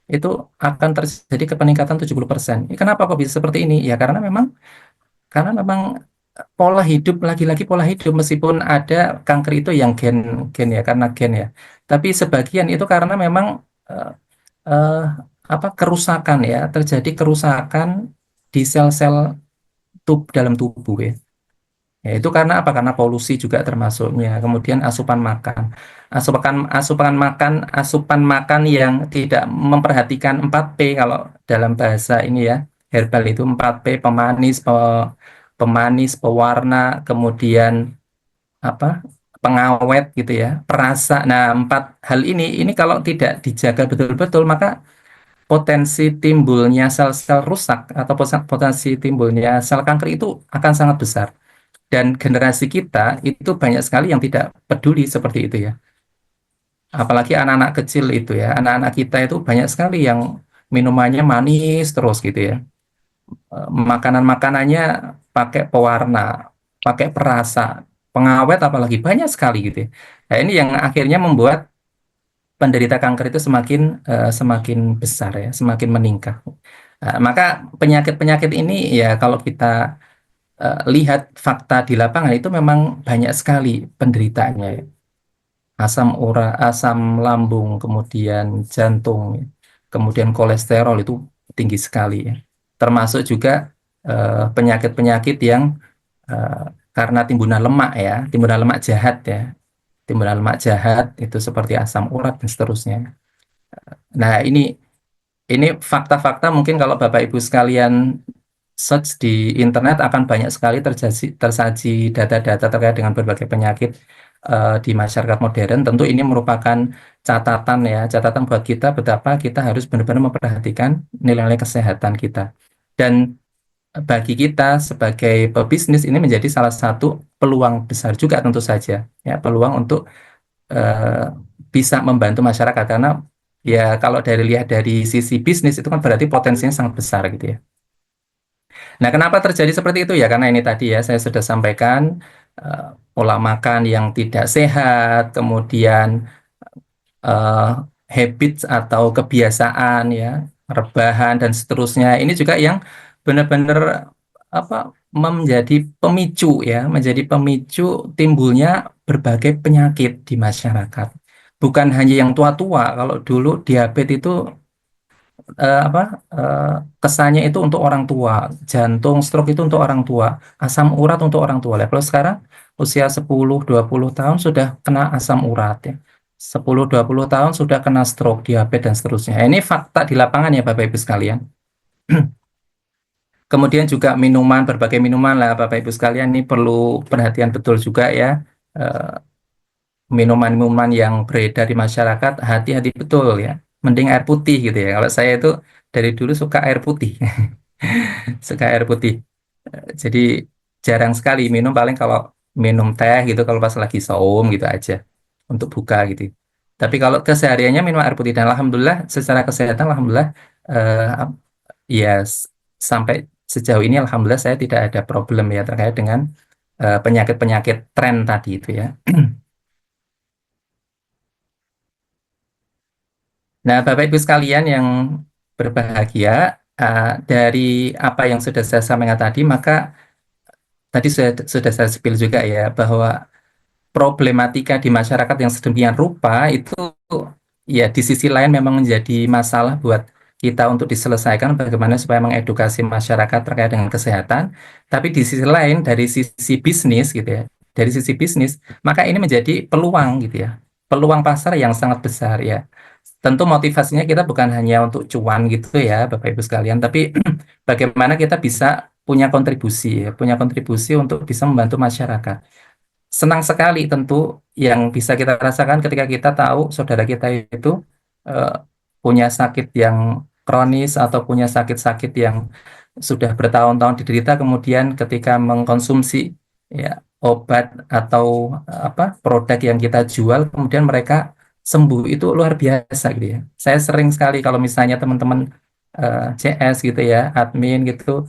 itu akan terjadi peningkatan 70%. Kenapa kok bisa seperti ini? Ya karena memang pola hidup, lagi-lagi pola hidup, meskipun ada kanker itu yang gen ya, karena gen ya. Tapi sebagian itu karena memang eh, eh, apa kerusakan ya, terjadi kerusakan di sel-sel dalam tubuh ya. Ya, itu karena apa? Karena polusi juga termasuknya. Kemudian asupan makan yang tidak memperhatikan 4P kalau dalam bahasa ini ya, herbal itu 4P, pemanis, pewarna, kemudian apa? Pengawet gitu ya, perasa. Nah, empat hal ini kalau tidak dijaga betul-betul maka potensi timbulnya sel-sel rusak atau potensi timbulnya sel kanker itu akan sangat besar. Dan generasi kita itu banyak sekali yang tidak peduli seperti itu ya. Apalagi anak-anak kecil itu ya. Anak-anak kita itu banyak sekali yang minumannya manis terus gitu ya. Makanan-makanannya pakai pewarna, pakai perasa, pengawet apalagi banyak sekali gitu ya. Nah, ini yang akhirnya membuat penderita kanker itu semakin besar ya, semakin meningkat. Maka penyakit-penyakit ini ya kalau kita lihat fakta di lapangan itu memang banyak sekali penderitanya ya. Asam lambung, kemudian jantung, kemudian kolesterol itu tinggi sekali ya. Termasuk juga penyakit-penyakit yang karena timbunan lemak ya, timbunan lemak jahat ya. Timbunan lemak jahat itu seperti asam urat dan seterusnya. Nah, ini fakta-fakta mungkin kalau Bapak Ibu sekalian search di internet akan banyak sekali tersaji data-data terkait dengan berbagai penyakit di masyarakat modern. Tentu ini merupakan catatan ya, catatan buat kita betapa kita harus benar-benar memperhatikan nilai-nilai kesehatan kita. Dan bagi kita sebagai pebisnis ini menjadi salah satu peluang besar juga tentu saja ya, peluang untuk eh, bisa membantu masyarakat karena ya kalau lihat dari sisi bisnis itu kan berarti potensinya sangat besar gitu ya. Nah, kenapa terjadi seperti itu ya? Karena ini tadi ya saya sudah sampaikan pola makan yang tidak sehat, kemudian eh, habits atau kebiasaan ya, rebahan dan seterusnya. Ini juga yang benar-benar apa menjadi pemicu ya, menjadi pemicu timbulnya berbagai penyakit di masyarakat. Bukan hanya yang tua-tua. Kalau dulu diabetes itu apa kesannya itu untuk orang tua, jantung, stroke itu untuk orang tua, asam urat untuk orang tua. Lah, kalau sekarang usia 10-20 tahun sudah kena asam urat ya. 10-20 tahun sudah kena stroke, diabetes dan seterusnya. Ini fakta di lapangan ya Bapak Ibu sekalian. Kemudian juga minuman, berbagai minuman lah Bapak Ibu sekalian ini perlu perhatian betul juga ya. Eh, Minuman-minuman yang beredar di masyarakat, hati-hati betul ya. Mending air putih gitu ya. Kalau saya itu dari dulu suka air putih, suka air putih. Jadi jarang sekali minum, paling kalau minum teh gitu kalau pas lagi saum gitu aja untuk buka gitu. Tapi kalau kesehariannya minum air putih dan alhamdulillah secara kesehatan alhamdulillah ya sampai sejauh ini alhamdulillah saya tidak ada problem ya terkait dengan penyakit-penyakit tren tadi itu ya. Nah, Bapak Ibu sekalian yang berbahagia, dari apa yang sudah saya sampaikan tadi, maka tadi sudah saya spill juga ya, bahwa problematika di masyarakat yang sedemikian rupa itu ya di sisi lain memang menjadi masalah buat kita untuk diselesaikan bagaimana supaya mengedukasi masyarakat terkait dengan kesehatan, tapi di sisi lain dari sisi bisnis gitu ya, dari sisi bisnis, maka ini menjadi peluang gitu ya, peluang pasar yang sangat besar ya. Tentu motivasinya kita bukan hanya untuk cuan gitu ya, Bapak Ibu sekalian, tapi bagaimana kita bisa punya kontribusi, ya, punya kontribusi untuk bisa membantu masyarakat. Senang sekali tentu yang bisa kita rasakan ketika kita tahu saudara kita itu eh, punya sakit yang kronis atau punya sakit-sakit yang sudah bertahun-tahun diderita, kemudian ketika mengkonsumsi ya obat atau apa produk yang kita jual, kemudian mereka sembuh itu luar biasa gitu ya. Saya sering sekali kalau misalnya teman-teman CS gitu ya, admin gitu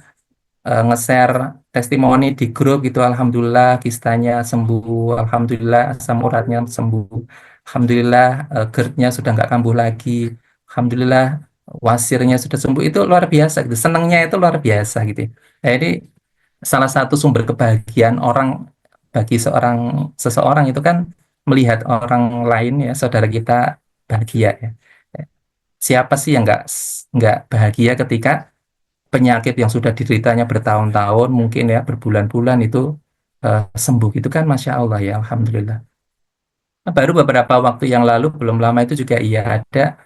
nge-share testimoni di grup gitu, alhamdulillah kistanya sembuh, alhamdulillah asam uratnya sembuh, alhamdulillah GERD-nya sudah nggak kambuh lagi, alhamdulillah wasirnya sudah sembuh, itu luar biasa gitu, senangnya itu luar biasa gitu. Nah, ini salah satu sumber kebahagiaan orang bagi seseorang itu kan melihat orang lain ya, saudara kita bahagia ya. Siapa sih yang nggak bahagia ketika penyakit yang sudah dideritanya bertahun-tahun, mungkin ya berbulan-bulan itu sembuh itu kan Masya Allah ya, Alhamdulillah. Baru beberapa waktu yang lalu, belum lama itu juga iya ada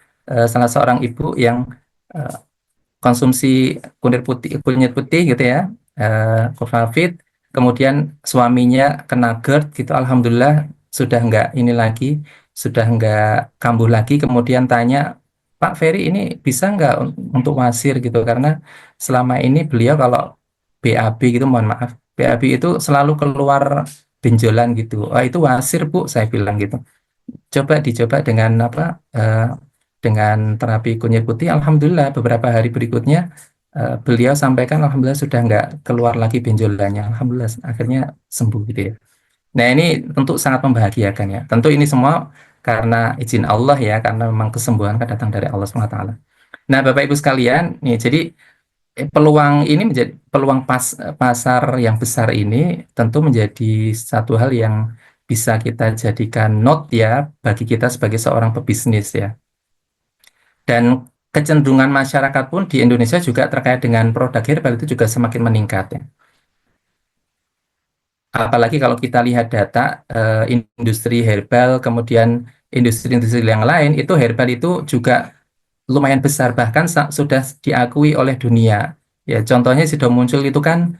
salah seorang ibu yang eh, konsumsi kunyit putih gitu ya, Covavit, kemudian suaminya kena GERD gitu, alhamdulillah sudah nggak ini lagi, sudah nggak kambuh lagi. Kemudian tanya, Pak Ferry ini bisa nggak untuk wasir gitu, karena selama ini beliau kalau BAB gitu, mohon maaf, BAB itu selalu keluar benjolan gitu. Oh itu wasir Bu, saya bilang gitu. Coba dicoba dengan apa? Dengan terapi kunyit putih, alhamdulillah beberapa hari berikutnya beliau sampaikan alhamdulillah sudah nggak keluar lagi benjolannya, alhamdulillah akhirnya sembuh gitu ya. Nah ini tentu sangat membahagiakan ya. Tentu ini semua karena izin Allah ya, karena memang kesembuhan kan datang dari Allah SWT. Nah Bapak Ibu sekalian, nih jadi peluang ini menjadi peluang pasar yang besar ini tentu menjadi satu hal yang bisa kita jadikan note ya bagi kita sebagai seorang pebisnis ya. Dan kecenderungan masyarakat pun di Indonesia juga terkait dengan produk herbal itu juga semakin meningkat ya. Apalagi kalau kita lihat data industri herbal, kemudian industri-industri yang lain, itu herbal itu juga lumayan besar, bahkan sudah diakui oleh dunia. Ya, contohnya sudah muncul itu kan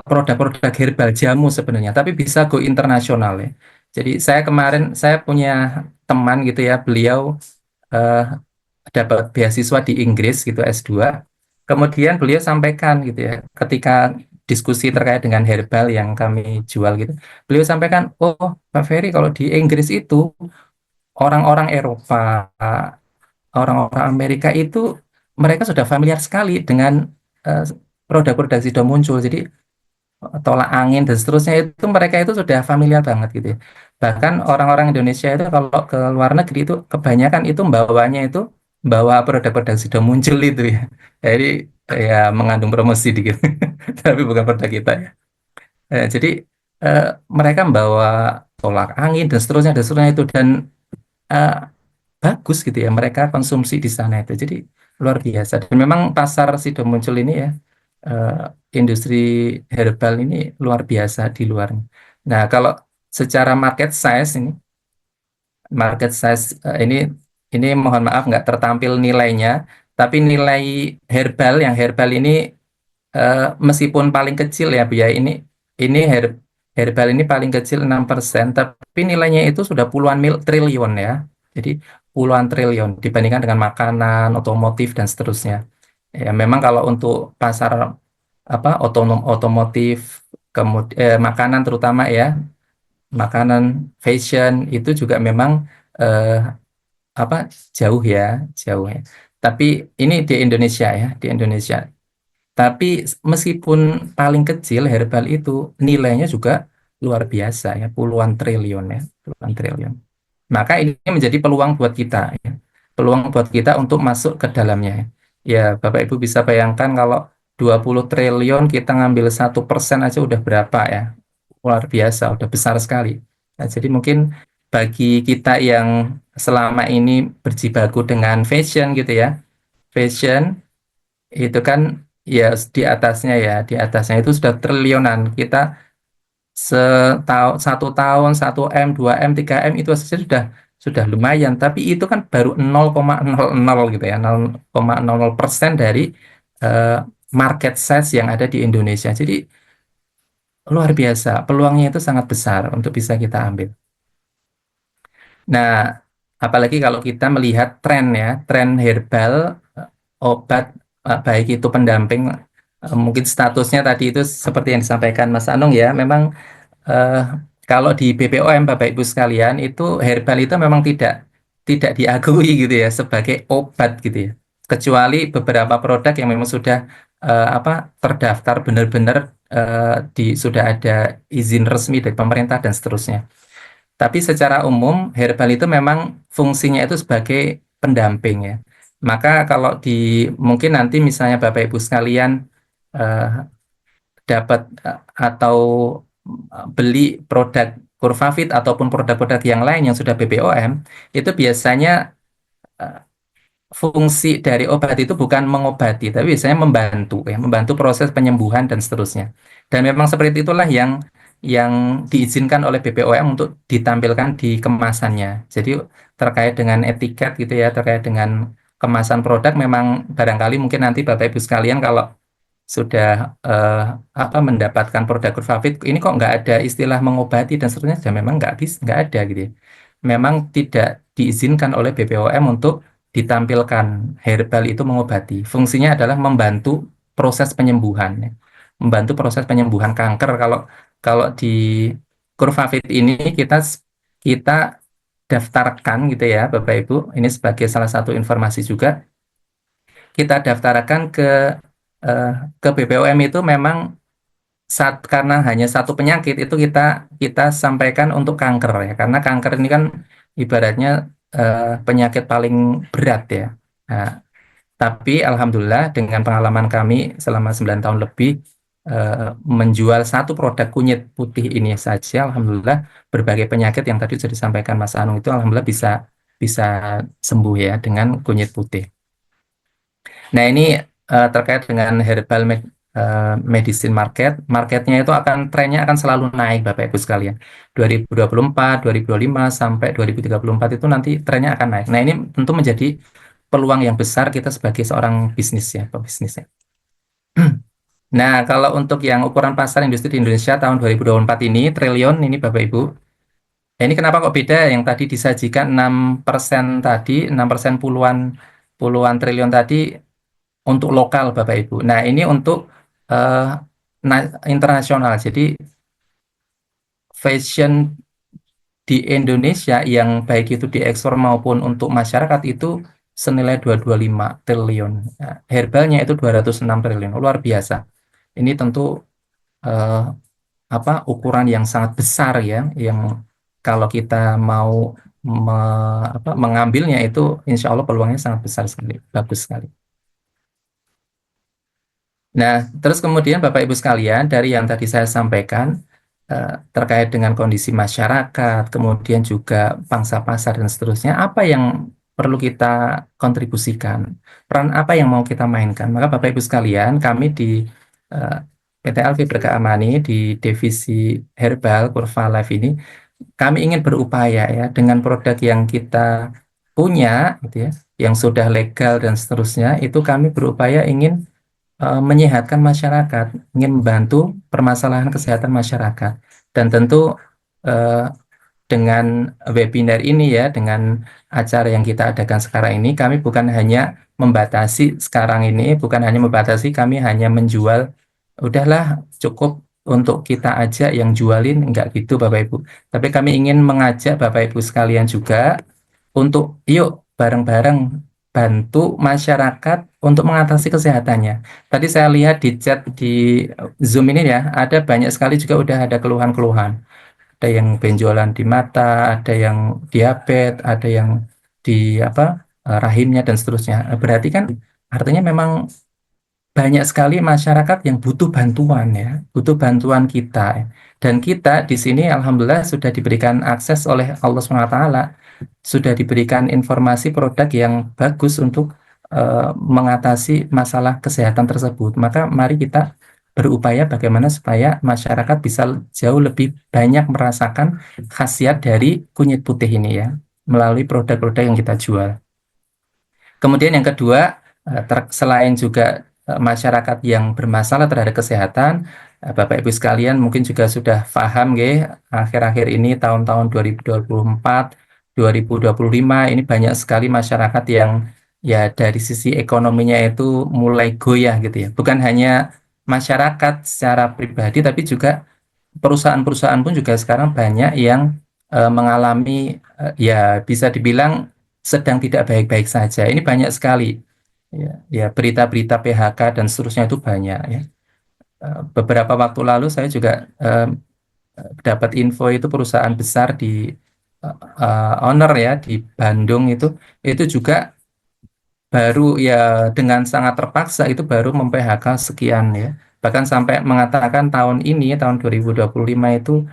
produk-produk herbal jamu sebenarnya, tapi bisa go internasional ya. Jadi saya punya teman gitu ya, beliau eh, dapat beasiswa di Inggris gitu S2. Kemudian beliau sampaikan gitu ya, ketika diskusi terkait dengan herbal yang kami jual gitu, beliau sampaikan, oh Pak Ferry, kalau di Inggris itu orang-orang Eropa, orang-orang Amerika itu mereka sudah familiar sekali dengan eh, produk-produk yang sudah muncul. Jadi tolak angin dan seterusnya itu mereka itu sudah familiar banget gitu ya. Bahkan orang-orang Indonesia itu kalau ke luar negeri itu kebanyakan itu bawanya itu bawa produk-produk yang sudah muncul itu ya. Jadi ya mengandung promosi dikit, tapi bukan produk kita ya. Jadi eh, mereka membawa tolak angin dan seterusnya itu dan eh, bagus gitu ya mereka konsumsi di sana itu jadi luar biasa dan memang pasar sido muncul ini ya eh, industri herbal ini luar biasa di luarnya. Nah kalau secara market size ini mohon maaf nggak tertampil nilainya, tapi nilai yang herbal ini meskipun paling kecil ya Bu ya ini herbal ini paling kecil 6%, tapi nilainya itu sudah puluhan triliun ya. Jadi puluhan triliun dibandingkan dengan makanan, otomotif dan seterusnya. Ya memang kalau untuk pasar apa otomotif kemudian makanan terutama ya, makanan fashion itu juga memang eh, apa jauh ya. Tapi ini di Indonesia ya, di Indonesia. Tapi meskipun paling kecil herbal itu nilainya juga luar biasa ya, puluhan triliun ya, puluhan triliun. Maka ini menjadi peluang buat kita ya. Peluang buat kita untuk masuk ke dalamnya. Ya, Bapak Ibu bisa bayangkan kalau 20 triliun kita ngambil 1% aja udah berapa ya. Luar biasa, udah besar sekali. Nah, jadi mungkin bagi kita yang selama ini berjibaku dengan fashion gitu ya, fashion itu kan ya di atasnya itu sudah triliunan. Kita satu tahun 1 M 2 M 3 M itu saja sudah lumayan, tapi itu kan baru 0,00 gitu ya 0,00% dari eh, market size yang ada di Indonesia. Jadi luar biasa, peluangnya itu sangat besar untuk bisa kita ambil. Nah, apalagi kalau kita melihat tren ya, tren herbal, obat, baik itu pendamping, mungkin statusnya tadi itu seperti yang disampaikan Mas Anung ya, memang eh, kalau di BPOM Bapak Ibu sekalian itu herbal itu memang tidak diakui gitu ya sebagai obat gitu ya. Kecuali beberapa produk yang memang sudah apa terdaftar benar-benar sudah ada izin resmi dari pemerintah dan seterusnya. Tapi secara umum herbal itu memang fungsinya itu sebagai pendamping ya. Maka kalau mungkin nanti misalnya Bapak Ibu sekalian eh, dapat atau beli produk Curvavit ataupun produk-produk yang lain yang sudah BPOM, itu biasanya eh, fungsi dari obat itu bukan mengobati, tapi biasanya membantu ya, membantu proses penyembuhan dan seterusnya. Dan memang seperti itulah yang diizinkan oleh BPOM untuk ditampilkan di kemasannya. Jadi terkait dengan etiket gitu ya, terkait dengan kemasan produk memang barangkali mungkin nanti Bapak Ibu sekalian kalau sudah apa mendapatkan produk Curvavit ini kok nggak ada istilah mengobati dan seterusnya dan memang nggak ada gitu ya. Memang tidak diizinkan oleh BPOM untuk ditampilkan herbal itu mengobati. Fungsinya adalah membantu proses penyembuhan ya. Membantu proses penyembuhan kanker. Kalau kalau di Curvavit ini kita daftarkan gitu ya Bapak Ibu ini sebagai salah satu informasi juga kita daftarkan eh, ke BPOM itu memang karena hanya satu penyakit itu kita sampaikan untuk kanker ya karena kanker ini kan ibaratnya penyakit paling berat ya. Nah, tapi alhamdulillah dengan pengalaman kami selama 9 tahun lebih menjual satu produk kunyit putih ini saja alhamdulillah berbagai penyakit yang tadi sudah disampaikan Mas Anung itu alhamdulillah bisa bisa sembuh ya dengan kunyit putih. Nah, ini terkait dengan medicine marketnya itu trennya akan selalu naik Bapak Ibu sekalian. 2024, 2025 sampai 2034 itu nanti trennya akan naik. Nah, ini tentu menjadi peluang yang besar kita sebagai seorang bisnis ya, pebisnis ya. Nah, kalau untuk yang ukuran pasar industri di Indonesia tahun 2024 ini triliun ini Bapak Ibu. Nah, ini kenapa kok beda? Yang tadi disajikan 6% tadi, 6% puluhan puluhan triliun tadi untuk lokal Bapak Ibu. Nah, ini untuk eh, internasional. Jadi fashion di Indonesia yang baik itu diekspor maupun untuk masyarakat itu senilai 225 triliun. Nah, herbalnya itu 206 triliun. Luar biasa. Ini tentu eh, ukuran yang sangat besar ya, yang kalau kita mau mengambilnya itu insya Allah peluangnya sangat besar sekali, bagus sekali. Nah, terus kemudian Bapak Ibu sekalian, dari yang tadi saya sampaikan terkait dengan kondisi masyarakat, kemudian juga pangsa pasar dan seterusnya, apa yang perlu kita kontribusikan, peran apa yang mau kita mainkan. Maka Bapak Ibu sekalian, kami di eh, PT Alfi Berkah Amani di divisi Herbal Kurva Life ini, kami ingin berupaya ya dengan produk yang kita punya, gitu ya, yang sudah legal dan seterusnya, itu kami berupaya ingin menyehatkan masyarakat, ingin membantu permasalahan kesehatan masyarakat. Dan tentu eh, dengan webinar ini ya, dengan acara yang kita adakan sekarang ini, kami bukan hanya membatasi sekarang ini, bukan hanya membatasi, kami hanya menjual, udahlah cukup untuk kita aja yang jualin, enggak gitu Bapak Ibu. Tapi kami ingin mengajak Bapak Ibu sekalian juga untuk yuk bareng-bareng bantu masyarakat untuk mengatasi kesehatannya. Tadi saya lihat di chat di Zoom ini ya, ada banyak sekali juga udah ada keluhan-keluhan. Ada yang benjolan di mata, ada yang diabetes, ada yang di rahimnya dan seterusnya. Berarti kan artinya memang banyak sekali masyarakat yang butuh bantuan ya, butuh bantuan kita. Dan kita di sini alhamdulillah sudah diberikan akses oleh Allah SWT, sudah diberikan informasi produk yang bagus untuk mengatasi masalah kesehatan tersebut. Maka mari kita berupaya bagaimana supaya masyarakat bisa jauh lebih banyak merasakan khasiat dari kunyit putih ini ya, melalui produk-produk yang kita jual. Kemudian yang kedua, selain juga masyarakat yang bermasalah terhadap kesehatan, Bapak Ibu sekalian mungkin juga sudah paham akhir-akhir ini tahun-tahun 2024, 2025 ini banyak sekali masyarakat yang ya dari sisi ekonominya itu mulai goyah gitu ya. Bukan hanya masyarakat secara pribadi tapi juga perusahaan-perusahaan pun juga sekarang banyak yang mengalami ya bisa dibilang sedang tidak baik-baik saja. Ini banyak sekali ya berita-berita PHK dan seterusnya itu banyak ya. Beberapa waktu lalu saya juga dapat info itu perusahaan besar di owner ya di Bandung itu juga baru ya dengan sangat terpaksa itu baru mem-PHK sekian ya. Bahkan sampai mengatakan tahun ini tahun 2025 itu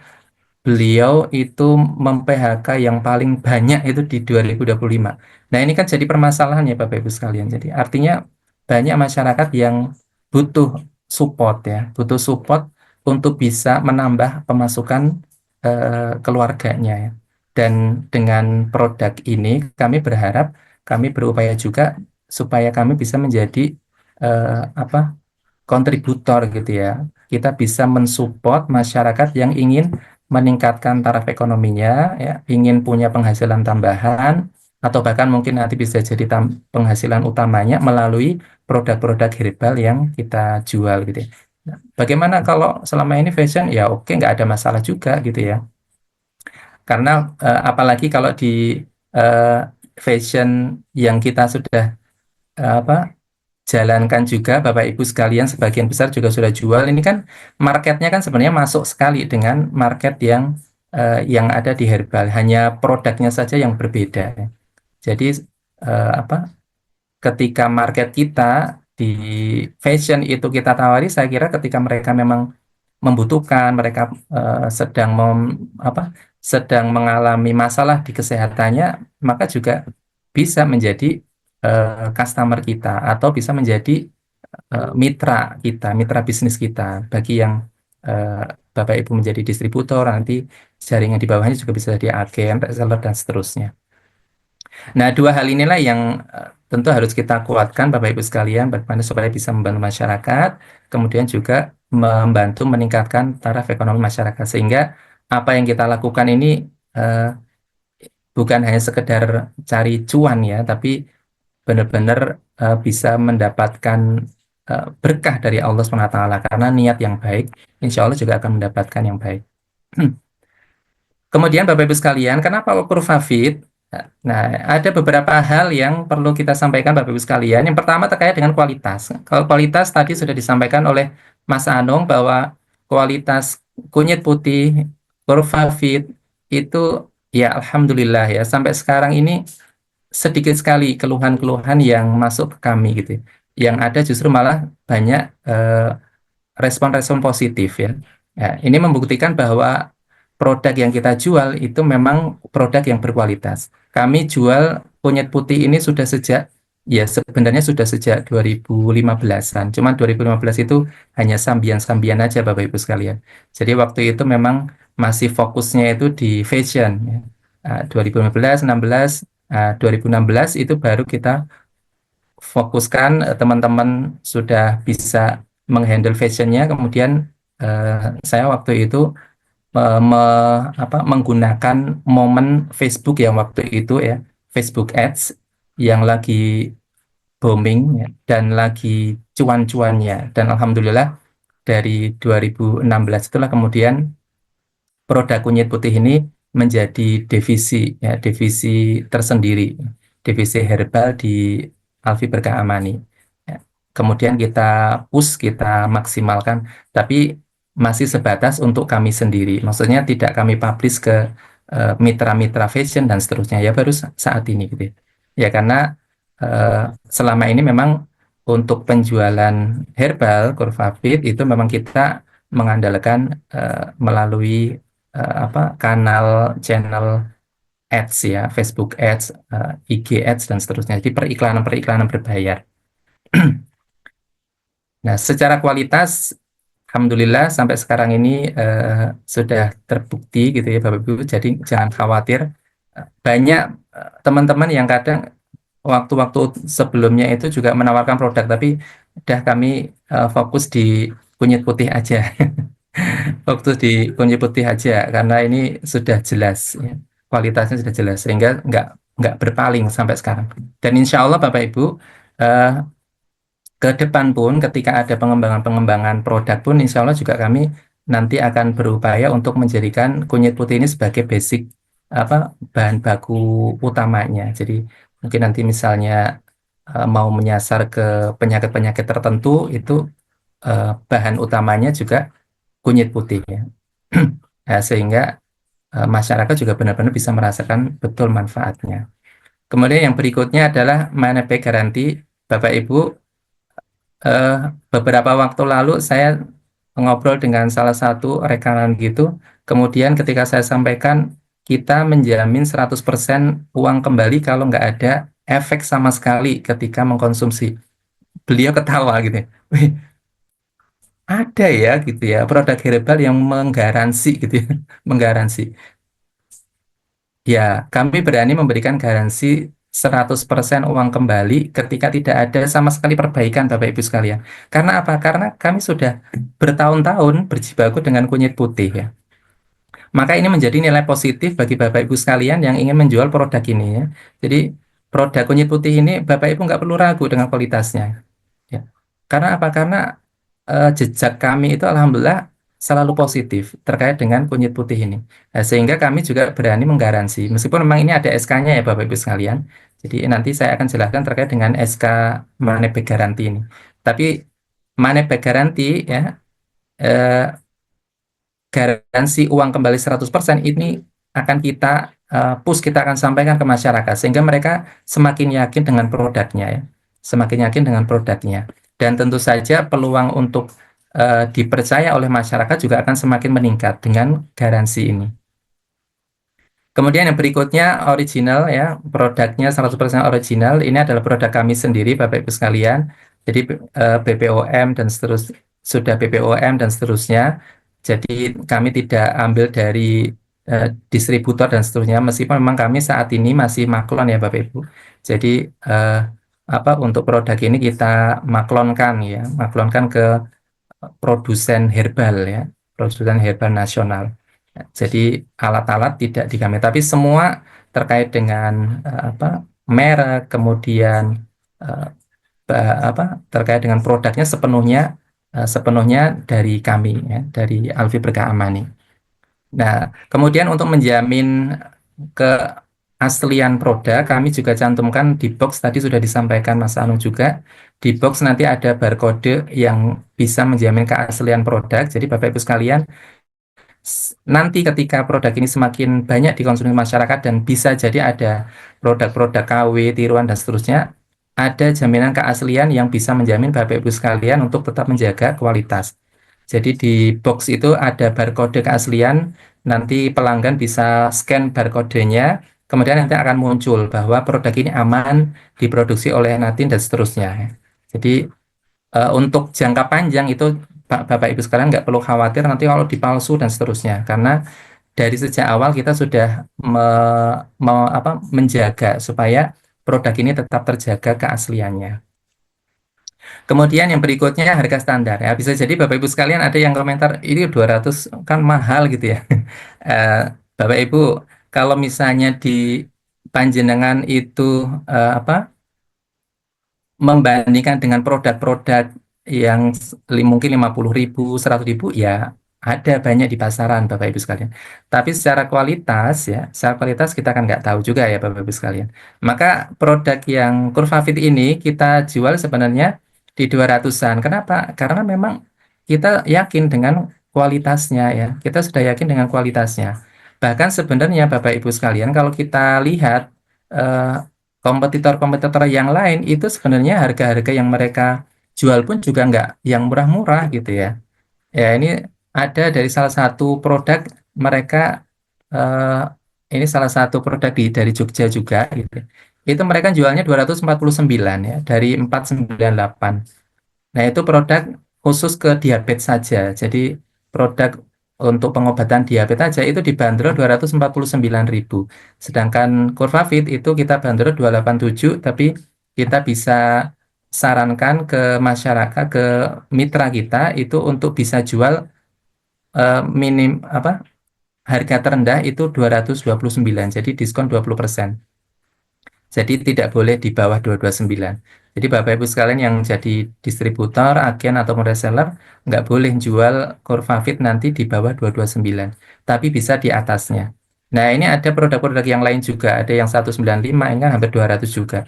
beliau itu mem-PHK yang paling banyak itu di 2025. Nah, ini kan jadi permasalahan ya Bapak Ibu sekalian. Jadi artinya banyak masyarakat yang butuh support ya, butuh support untuk bisa menambah pemasukan keluarganya ya. Dan dengan produk ini kami berharap kami berupaya juga supaya kami bisa menjadi apa kontributor gitu ya. Kita bisa mensupport masyarakat yang ingin meningkatkan taraf ekonominya, ya, ingin punya penghasilan tambahan, atau bahkan mungkin nanti bisa jadi penghasilan utamanya melalui produk-produk herbal yang kita jual gitu ya. Nah, bagaimana kalau selama ini fashion? Ya oke, nggak ada masalah juga gitu ya. Karena apalagi kalau di eh, fashion yang kita sudah apa jalankan juga Bapak Ibu sekalian sebagian besar juga sudah jual ini kan marketnya kan sebenarnya masuk sekali dengan market yang ada di herbal hanya produknya saja yang berbeda jadi apa ketika market kita di fashion itu kita tawari saya kira ketika mereka memang membutuhkan mereka sedang sedang mengalami masalah di kesehatannya maka juga bisa menjadi customer kita atau bisa menjadi mitra kita, mitra bisnis kita. Bagi yang eh, Bapak Ibu menjadi distributor, nanti jaringan di bawahnya juga bisa jadi agen, reseller, dan seterusnya. Nah, dua hal inilah yang tentu harus kita kuatkan, Bapak Ibu sekalian, bagaimana supaya bisa membantu masyarakat, kemudian juga membantu meningkatkan taraf ekonomi masyarakat, sehingga apa yang kita lakukan ini eh, bukan hanya sekedar cari cuan ya, tapi benar-benar bisa mendapatkan berkah dari Allah SWT, karena niat yang baik, insya Allah juga akan mendapatkan yang baik. Kemudian Bapak Ibu sekalian, kenapa ukur Fafit? Nah, ada beberapa hal yang perlu kita sampaikan Bapak Ibu sekalian. Yang pertama terkait dengan kualitas. Kalau kualitas tadi sudah disampaikan oleh Mas Anung bahwa kualitas kunyit putih kurva fit itu ya alhamdulillah ya sampai sekarang ini sedikit sekali keluhan-keluhan yang masuk ke kami gitu. Yang ada justru malah banyak respon-respon positif ya. Ya, ini membuktikan bahwa produk yang kita jual itu memang produk yang berkualitas. Kami jual kunyit putih ini sudah sejak ya sebenarnya sudah sejak 2015-an. Cuman 2015 itu hanya sambian-sambian aja Bapak Ibu sekalian. Jadi waktu itu memang masih fokusnya itu di fashion ya. 2015, 16, 2016 itu baru kita fokuskan teman-teman sudah bisa menghandle fashionnya. Kemudian saya waktu itu menggunakan momen Facebook yang waktu itu ya, Facebook Ads yang lagi booming ya, dan lagi cuan-cuannya. Dan alhamdulillah dari 2016 itulah kemudian produk kunyit putih ini menjadi divisi ya, divisi tersendiri, divisi herbal di Alfi Berkah Amani. Ya, kemudian kita push, kita maksimalkan, tapi masih sebatas untuk kami sendiri. Maksudnya tidak kami publish ke mitra-mitra fashion dan seterusnya. Ya baru saat ini gitu. Ya karena selama ini memang untuk penjualan herbal Corvavit itu memang kita mengandalkan melalui kanal channel ads ya, Facebook ads, IG ads dan seterusnya. Jadi periklanan berbayar. Nah, secara kualitas, alhamdulillah sampai sekarang ini sudah terbukti gitu ya Bapak Ibu. Jadi jangan khawatir. Banyak teman-teman yang kadang waktu-waktu sebelumnya itu juga menawarkan produk, tapi udah kami fokus di kunyit putih aja. Waktu di kunyit putih aja karena ini sudah jelas ya, kualitasnya sudah jelas sehingga nggak berpaling sampai sekarang. Dan insya Allah Bapak Ibu eh, ke depan pun ketika ada pengembangan-pengembangan produk pun insya Allah juga kami nanti akan berupaya untuk menjadikan kunyit putih ini sebagai basic bahan baku utamanya. Jadi mungkin nanti misalnya mau menyasar ke penyakit-penyakit tertentu itu bahan utamanya juga kunyit putih ya. Nah, sehingga masyarakat juga benar-benar bisa merasakan betul manfaatnya. Kemudian yang berikutnya adalah money back guarantee. Bapak Ibu, beberapa waktu lalu saya ngobrol dengan salah satu rekanan gitu, kemudian ketika saya sampaikan kita menjamin 100% uang kembali kalau nggak ada efek sama sekali ketika mengkonsumsi. Beliau ketawa gitu. Wih, ada ya gitu ya produk herbal yang menggaransi gitu ya, menggaransi. Ya, kami berani memberikan garansi 100% uang kembali ketika tidak ada sama sekali perbaikan Bapak Ibu sekalian. Karena apa? Karena kami sudah bertahun-tahun berjibaku dengan kunyit putih ya. Maka ini menjadi nilai positif bagi Bapak Ibu sekalian yang ingin menjual produk ini ya. Jadi produk kunyit putih ini Bapak Ibu nggak perlu ragu dengan kualitasnya. Ya. Karena apa? Karena jejak kami itu alhamdulillah selalu positif terkait dengan kunyit putih ini. Nah, sehingga kami juga berani menggaransi. Meskipun memang ini ada SK-nya ya Bapak Ibu sekalian. Jadi nanti saya akan jelaskan terkait dengan SK money back guarantee ini. Tapi money back guarantee ya eh, garansi uang kembali 100% ini akan kita push, kita akan sampaikan ke masyarakat sehingga mereka semakin yakin dengan produknya ya. Semakin yakin dengan produknya. Dan tentu saja peluang untuk dipercaya oleh masyarakat juga akan semakin meningkat dengan garansi ini. Kemudian yang berikutnya original ya, produknya 100% original. Ini adalah produk kami sendiri Bapak Ibu sekalian. Jadi BPOM dan sudah BPOM dan seterusnya. Jadi kami tidak ambil dari distributor dan seterusnya, meskipun memang kami saat ini masih maklon ya Bapak Ibu. Jadi untuk produk ini kita maklonkan ya, maklonkan ke produsen herbal ya, produsen herbal nasional. Jadi alat-alat tidak di kami, tapi semua terkait dengan merek, kemudian eh, terkait dengan produknya sepenuhnya dari kami ya, dari Alfi Berkah Amani. Nah, kemudian untuk menjamin keaslian produk, kami juga cantumkan di box, tadi sudah disampaikan Mas Anu juga, di box nanti ada barcode yang bisa menjamin keaslian produk. Jadi Bapak Ibu sekalian, nanti ketika produk ini semakin banyak dikonsumsi masyarakat dan bisa jadi ada produk-produk KW, tiruan, dan seterusnya, ada jaminan keaslian yang bisa menjamin Bapak Ibu sekalian untuk tetap menjaga kualitas. Jadi di box itu ada barcode keaslian, nanti pelanggan bisa scan barcode-nya, kemudian nanti akan muncul bahwa produk ini aman, diproduksi oleh Natin, dan seterusnya. Jadi untuk jangka panjang itu Bapak Ibu sekalian nggak perlu khawatir nanti kalau dipalsu dan seterusnya, karena dari sejak awal kita sudah menjaga supaya produk ini tetap terjaga keasliannya. Kemudian yang berikutnya harga standar ya. Bisa jadi Bapak Ibu sekalian ada yang komentar ini 200 kan mahal gitu ya. Bapak Ibu, kalau misalnya di Panjenengan itu membandingkan dengan produk-produk yang mungkin 50.000, 100.000 ya ada banyak di pasaran Bapak Ibu sekalian. Tapi secara kualitas kita kan nggak tahu juga ya Bapak Ibu sekalian. Maka produk yang Curvavit ini kita jual sebenarnya di 200-an. Kenapa? Karena memang kita yakin dengan kualitasnya ya. Kita sudah yakin dengan kualitasnya. Bahkan sebenarnya Bapak Ibu sekalian kalau kita lihat eh, kompetitor-kompetitor yang lain itu sebenarnya harga-harga yang mereka jual pun juga nggak yang murah-murah gitu ya. Ya ini ada dari salah satu produk mereka eh, ini salah satu produk dari Jogja juga gitu. Itu mereka jualnya 249 ya dari 498. Nah, itu produk khusus ke diabetes saja. Jadi produk untuk pengobatan diabetes saja itu dibanderol 249.000. Sedangkan Curvavit itu kita banderol 287, tapi kita bisa sarankan ke masyarakat, ke mitra kita itu untuk bisa jual harga terendah itu 229. Jadi diskon 20%. Jadi tidak boleh di bawah 229. Jadi Bapak Ibu sekalian yang jadi distributor, agen atau reseller nggak boleh jual Curvavit nanti di bawah 229, tapi bisa di atasnya. Nah, ini ada produk-produk yang lain juga, ada yang 195, ini kan hampir 200 juga.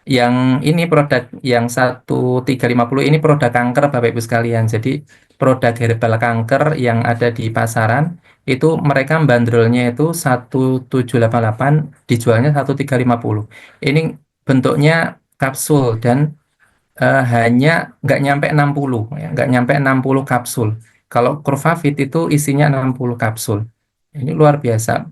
Yang ini produk yang 1350 ini produk kanker Bapak Ibu sekalian. Jadi produk herbal kanker yang ada di pasaran itu mereka bandrolnya itu 1788 dijualnya 1350. Ini bentuknya kapsul dan hanya nggak nyampe 60 ya, nggak nyampe 60 kapsul. Kalau Curvavit itu isinya 60 kapsul. Ini luar biasa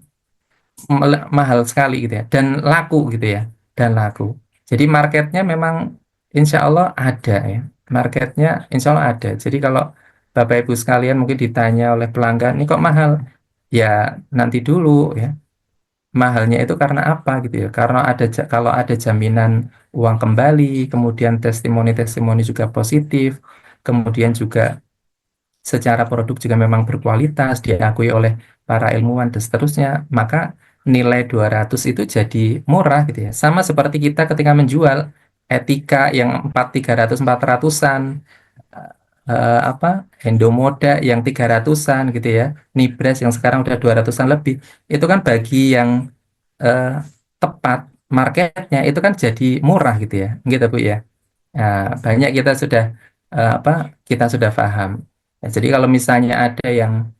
mahal sekali gitu ya dan laku gitu ya dan laku. Jadi marketnya memang insya Allah ada ya, marketnya insya Allah ada. Jadi kalau Bapak Ibu sekalian mungkin ditanya oleh pelanggan ini kok mahal, ya nanti dulu ya, mahalnya itu karena apa gitu ya, karena kalau ada jaminan uang kembali, kemudian testimoni-testimoni juga positif, kemudian juga secara produk juga memang berkualitas, diakui oleh para ilmuwan dan seterusnya, maka nilai 200 itu jadi murah gitu ya. Sama seperti kita ketika menjual etika yang 300 400-an, Endomoda yang 300-an gitu ya, Nibras yang sekarang udah 200-an lebih. Itu kan bagi yang eh, tepat marketnya itu kan jadi murah gitu ya. Gitu Bu ya. Nah, banyak kita sudah paham. Ya, jadi kalau misalnya ada yang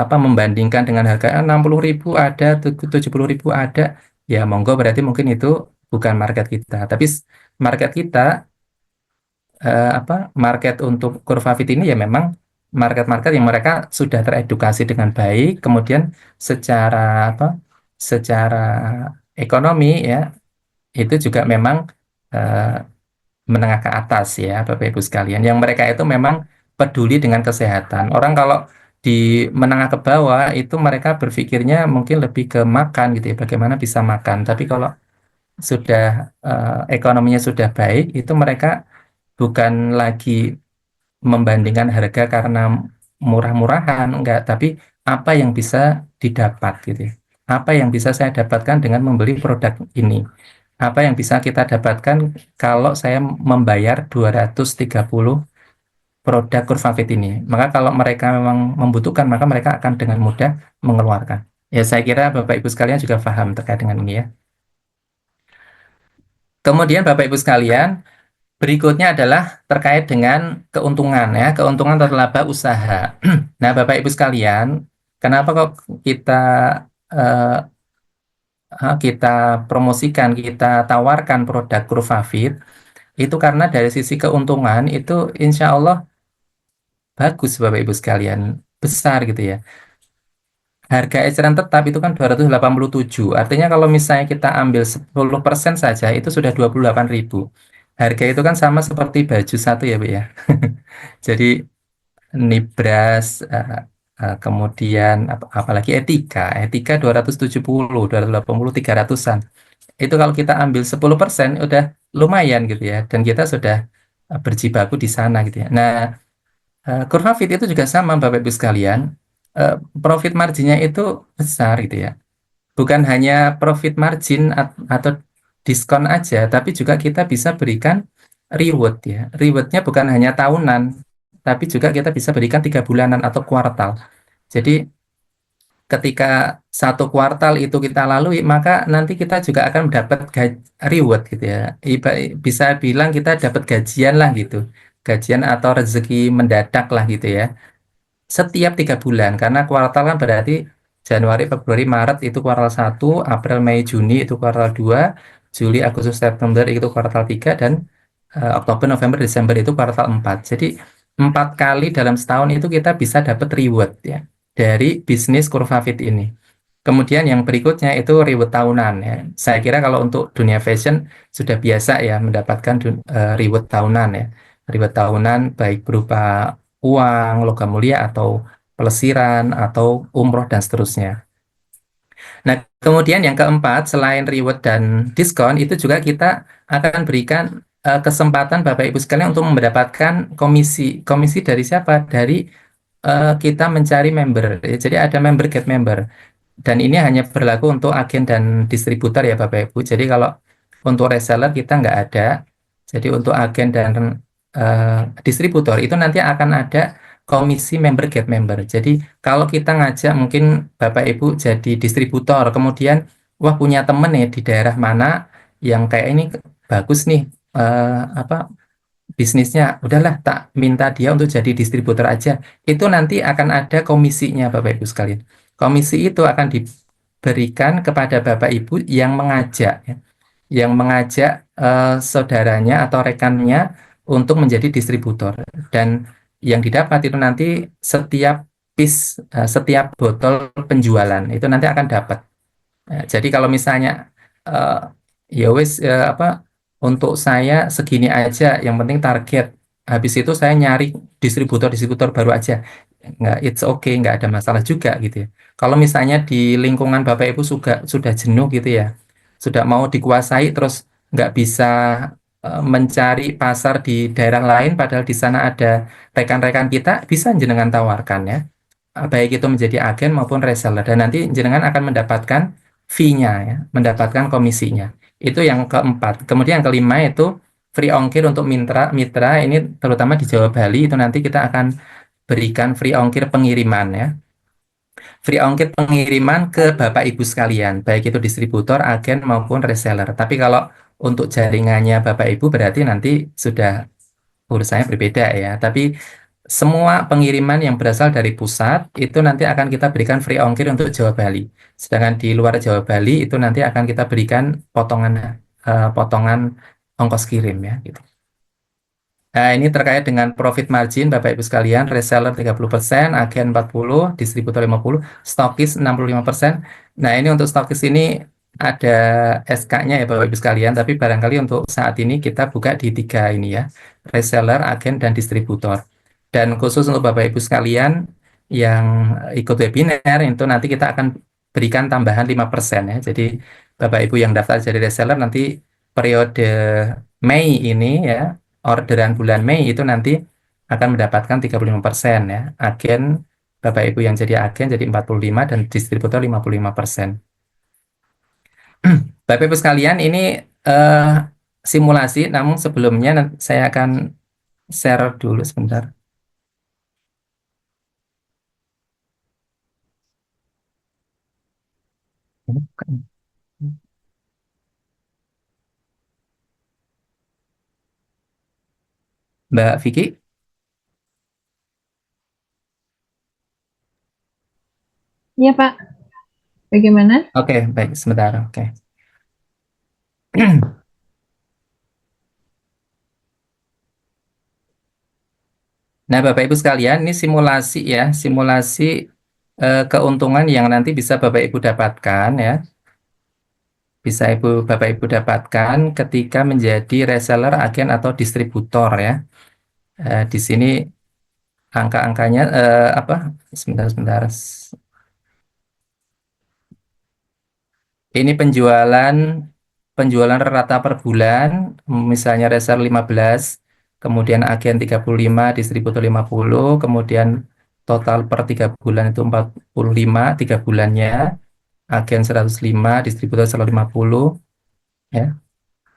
membandingkan dengan harga 60.000 ada, 70.000 ada, ya monggo berarti mungkin itu bukan market kita. Tapi market kita market untuk Curvavit ini ya memang market-market yang mereka sudah teredukasi dengan baik, kemudian secara secara ekonomi ya itu juga memang eh, menengah ke atas ya Bapak Ibu sekalian. Yang mereka itu memang peduli dengan kesehatan. Orang kalau di menengah ke bawah itu mereka berpikirnya mungkin lebih ke makan gitu ya, bagaimana bisa makan. Tapi kalau sudah ekonominya sudah baik, itu mereka bukan lagi membandingkan harga karena murah-murahan, enggak, tapi apa yang bisa didapat gitu ya. Apa yang bisa saya dapatkan dengan membeli produk ini. Apa yang bisa kita dapatkan kalau saya membayar 230 produk Curvavit ini. Maka kalau mereka memang membutuhkan, maka mereka akan dengan mudah mengeluarkan. Ya, saya kira Bapak Ibu sekalian juga paham terkait dengan ini ya. Kemudian Bapak Ibu sekalian, berikutnya adalah terkait dengan keuntungan ya, keuntungan atau laba usaha. Nah, Bapak Ibu sekalian, kenapa kok kita eh, kita promosikan, kita tawarkan produk Curvavit? Itu karena dari sisi keuntungan itu insya Allah bagus Bapak Ibu sekalian, besar gitu ya. Harga eceran tetap itu kan 287. Artinya kalau misalnya kita ambil 10% saja itu sudah 28.000. Harga itu kan sama seperti baju satu ya, Bu ya. Jadi Nibras, kemudian apalagi Etika 270, 280, 300-an. Itu kalau kita ambil 10% udah lumayan gitu ya. Dan kita sudah berjibaku di sana gitu ya. Nah, kurva fit itu juga sama Bapak Ibu sekalian. Eh, Profit marginnya itu besar gitu ya. Bukan hanya profit margin atau diskon aja, tapi juga kita bisa berikan reward ya. Rewardnya bukan hanya tahunan, tapi juga kita bisa berikan 3 bulanan atau kuartal. Jadi ketika satu kuartal itu kita lalui, maka nanti kita juga akan mendapat reward gitu ya. Bisa bilang kita dapat gajian lah gitu. Gajian atau rezeki mendadak lah gitu ya. Setiap 3 bulan, karena kuartal kan berarti Januari, Februari, Maret itu kuartal 1, April, Mei, Juni itu kuartal 2, Juli, Agustus, September itu kuartal 3, dan Oktober, November, Desember itu kuartal 4. Jadi 4 kali dalam setahun itu kita bisa dapat reward ya dari bisnis Curvavit ini. Kemudian yang berikutnya itu reward tahunan ya. Saya kira kalau untuk dunia fashion sudah biasa ya mendapatkan reward tahunan ya. Reward tahunan baik berupa uang, logam mulia atau pelesiran atau umroh dan seterusnya. Nah, kemudian yang keempat selain reward dan diskon itu juga kita akan berikan kesempatan Bapak Ibu sekalian untuk mendapatkan komisi. Komisi dari siapa? Dari kita mencari member. Jadi ada member get member. Dan ini hanya berlaku untuk agen dan distributor ya Bapak Ibu. Jadi kalau untuk reseller kita nggak ada. Jadi untuk agen dan distributor itu nanti akan ada komisi member get member. Jadi kalau kita ngajak mungkin Bapak Ibu jadi distributor, kemudian wah punya temen nih di daerah mana yang kayak ini bagus nih apa bisnisnya, udahlah tak minta dia untuk jadi distributor aja. Itu nanti akan ada komisinya Bapak Ibu sekalian. Komisi itu akan diberikan kepada Bapak Ibu yang mengajak, ya. Yang mengajak saudaranya atau rekannya untuk menjadi distributor. Dan yang didapat itu nanti setiap setiap botol penjualan itu nanti akan dapat. Jadi kalau misalnya eh, ya wis apa untuk saya segini aja, yang penting target. Habis itu saya nyari distributor-distributor baru aja. Nggak, it's okay, nggak ada masalah juga gitu ya. Kalau misalnya di lingkungan Bapak Ibu sudah jenuh gitu ya, sudah mau dikuasai terus nggak bisa mencari pasar di daerah lain, padahal di sana ada rekan-rekan kita, bisa jenengan tawarkan ya baik itu menjadi agen maupun reseller dan nanti jenengan akan mendapatkan fee-nya ya, mendapatkan komisinya. Itu yang keempat. Kemudian yang kelima itu free ongkir untuk mitra ini terutama di Jawa Bali itu nanti kita akan berikan free ongkir pengiriman ya. Free ongkir pengiriman ke Bapak Ibu sekalian, baik itu distributor, agen maupun reseller. Tapi kalau untuk jaringannya Bapak Ibu berarti nanti sudah urusannya berbeda ya. Tapi semua pengiriman yang berasal dari pusat itu nanti akan kita berikan free ongkir untuk Jawa Bali. Sedangkan di luar Jawa Bali itu nanti akan kita berikan potongan potongan ongkos kirim ya gitu. Nah, ini terkait dengan profit margin, Bapak Ibu sekalian, reseller 30%, agen 40%, distributor 50%, stokis 65%. Nah, ini untuk stokis ini ada SK-nya ya Bapak Ibu sekalian, tapi barangkali untuk saat ini kita buka di 3 ini ya, reseller, agen, dan distributor. Dan khusus untuk Bapak Ibu sekalian yang ikut webinar, itu nanti kita akan berikan tambahan 5% ya. Jadi Bapak Ibu yang daftar jadi reseller nanti periode Mei ini ya, orderan bulan Mei itu nanti akan mendapatkan 35% ya. Agen, Bapak Ibu yang jadi agen jadi 45 dan distributor 55%. Bapak Ibu sekalian, ini eh, simulasi, namun sebelumnya saya akan share dulu sebentar. Mbak Vicky, Iya, Pak. Bagaimana? oke, baik, sebentar, oke. Nah, Bapak Ibu sekalian, ini simulasi ya, simulasi keuntungan yang nanti bisa Bapak Ibu dapatkan ya, bisa Bapak Ibu dapatkan ketika menjadi reseller, agen atau distributor ya. Di sini angka-angkanya apa? Sebentar. Ini penjualan rata per bulan, misalnya reseller 15, kemudian agen 35, distributor 50, kemudian total per 3 bulan itu 45, 3 bulannya, agen 105, distributor 150, ya.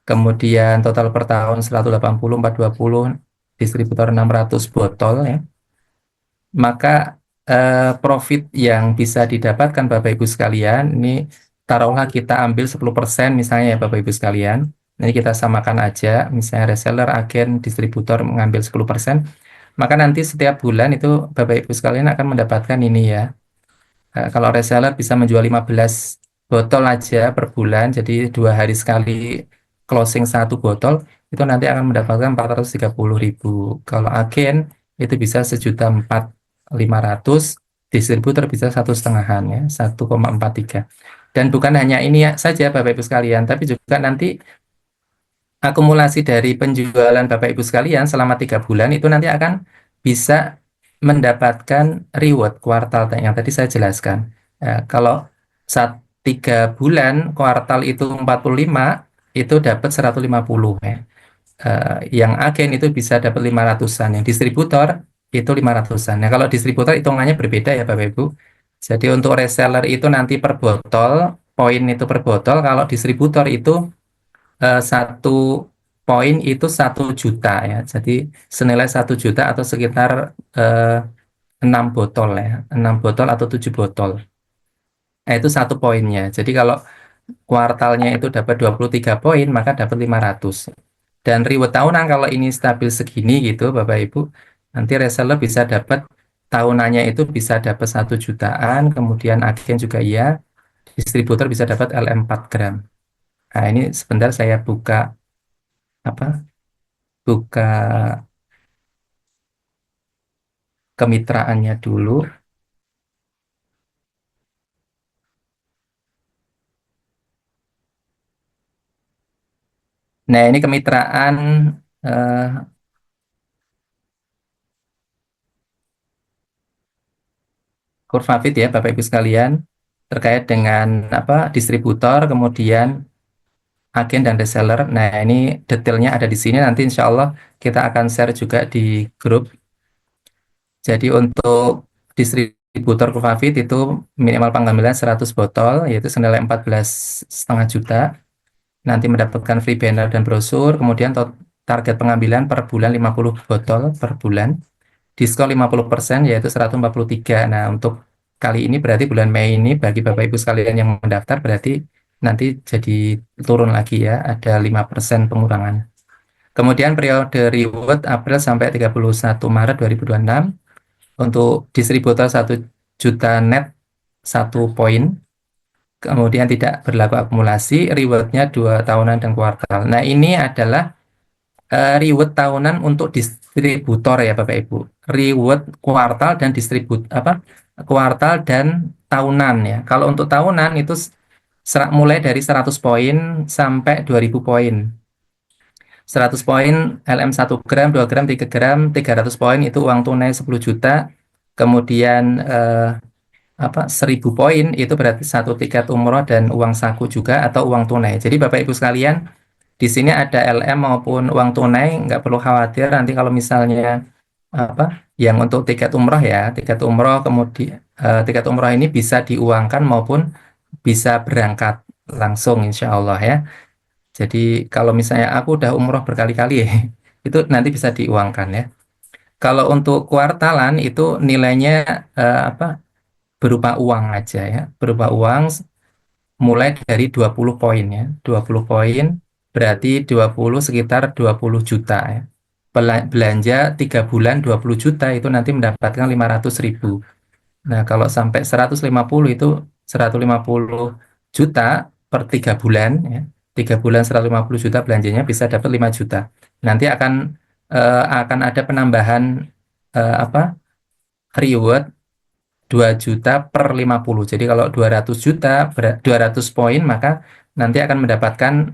Kemudian total per tahun 180, 420, distributor 600 botol, ya. Maka profit yang bisa didapatkan Bapak Ibu sekalian, ini taruhlah kita ambil 10% misalnya ya Bapak Ibu sekalian. Ini kita samakan aja, misalnya reseller, agen, distributor mengambil 10%. Maka nanti setiap bulan itu Bapak Ibu sekalian akan mendapatkan ini ya. Kalau reseller bisa menjual 15 botol aja per bulan, jadi 2 hari sekali closing 1 botol, itu nanti akan mendapatkan 430.000. Kalau agen itu bisa 1.400.500, distributor bisa 1,5-an ya, 1,43. Dan bukan hanya ini ya saja Bapak Ibu sekalian, tapi juga nanti akumulasi dari penjualan Bapak Ibu sekalian selama 3 bulan itu nanti akan bisa mendapatkan reward kuartal yang tadi saya jelaskan. Kalau saat 3 bulan kuartal itu 45 itu dapat 150 ya. Yang agen itu bisa dapat 500-an, yang distributor itu 500-an. Nah, kalau distributor hitungannya berbeda ya Bapak Ibu. Jadi untuk reseller itu nanti per botol, poin itu per botol, kalau distributor itu 1 poin itu 1 juta ya. Jadi senilai 1 juta atau sekitar eh, 6 botol ya, 6 botol atau 7 botol. Nah, itu 1 poinnya. Jadi kalau kuartalnya itu dapat 23 poin, maka dapat 500. Dan reward tahunan kalau ini stabil segini gitu, Bapak Ibu, nanti reseller bisa dapat tahunannya itu bisa dapat 1 jutaan, kemudian agen juga iya, distributor bisa dapat LM 4 gram. Nah, ini sebentar saya apa? Buka kemitraannya dulu. Nah, ini kemitraan eh, Kurvafit ya, Bapak Ibu sekalian, terkait dengan apa distributor, kemudian agen dan reseller. Nah, ini detailnya ada di sini. Nanti insya Allah kita akan share juga di grup. Jadi untuk distributor Kurvafit itu minimal pengambilan 100 botol, yaitu senilai 14,5 juta. Nanti mendapatkan free banner dan brosur, kemudian target pengambilan per bulan 50 botol per bulan, diskon 50% yaitu 143. Nah, untuk kali ini berarti bulan Mei ini bagi Bapak Ibu sekalian yang mendaftar berarti nanti jadi turun lagi ya, ada 5% pengurangan. Kemudian periode reward April sampai 31 Maret 2026 untuk distributor 1 juta net 1 poin. Kemudian tidak berlaku akumulasi, rewardnya 2 tahunan dan kuartal. Nah, ini adalah reward tahunan untuk distributor ya Bapak Ibu. Reward kuartal dan kuartal dan tahunan ya. Kalau untuk tahunan itu mulai dari 100 poin sampai 2000 poin. 100 poin LM 1 gram, 2 gram, 3 gram, 300 poin itu uang tunai 10 juta. Kemudian 1000 poin itu berarti satu tiket umroh dan uang saku juga atau uang tunai. Jadi Bapak Ibu sekalian, di sini ada LM maupun uang tunai, nggak perlu khawatir nanti kalau misalnya yang untuk tiket umroh ya, tiket umroh kemudian tiket umroh ini bisa diuangkan maupun bisa berangkat langsung insya Allah ya. Jadi kalau misalnya aku udah umroh berkali-kali ya, itu nanti bisa diuangkan ya. Kalau untuk kuartalan itu nilainya berupa uang aja ya, berupa uang mulai dari 20 poin ya. 20 poin berarti 20 sekitar 20 juta ya. Belanja 3 bulan 20 juta itu nanti mendapatkan 500.000. Nah, kalau sampai 150 itu 150 juta per 3 bulan ya. 3 bulan 150 juta belanjanya bisa dapat 5 juta. Nanti akan ada penambahan reward 2 juta per 50. Jadi kalau 200 juta, 200 poin, maka nanti akan mendapatkan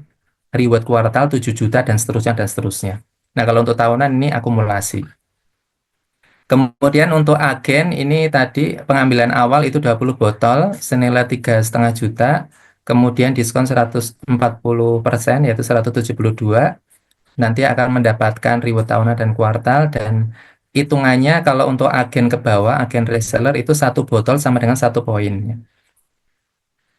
reward kuartal 7 juta dan seterusnya dan seterusnya. Nah, kalau untuk tahunan ini akumulasi. Kemudian untuk agen ini tadi pengambilan awal itu 20 botol senilai 3,5 juta. Kemudian diskon 140% yaitu 172. Nanti akan mendapatkan reward tahunan dan kuartal dan hitungannya kalau untuk agen ke bawah, agen reseller itu 1 botol sama dengan 1 poin.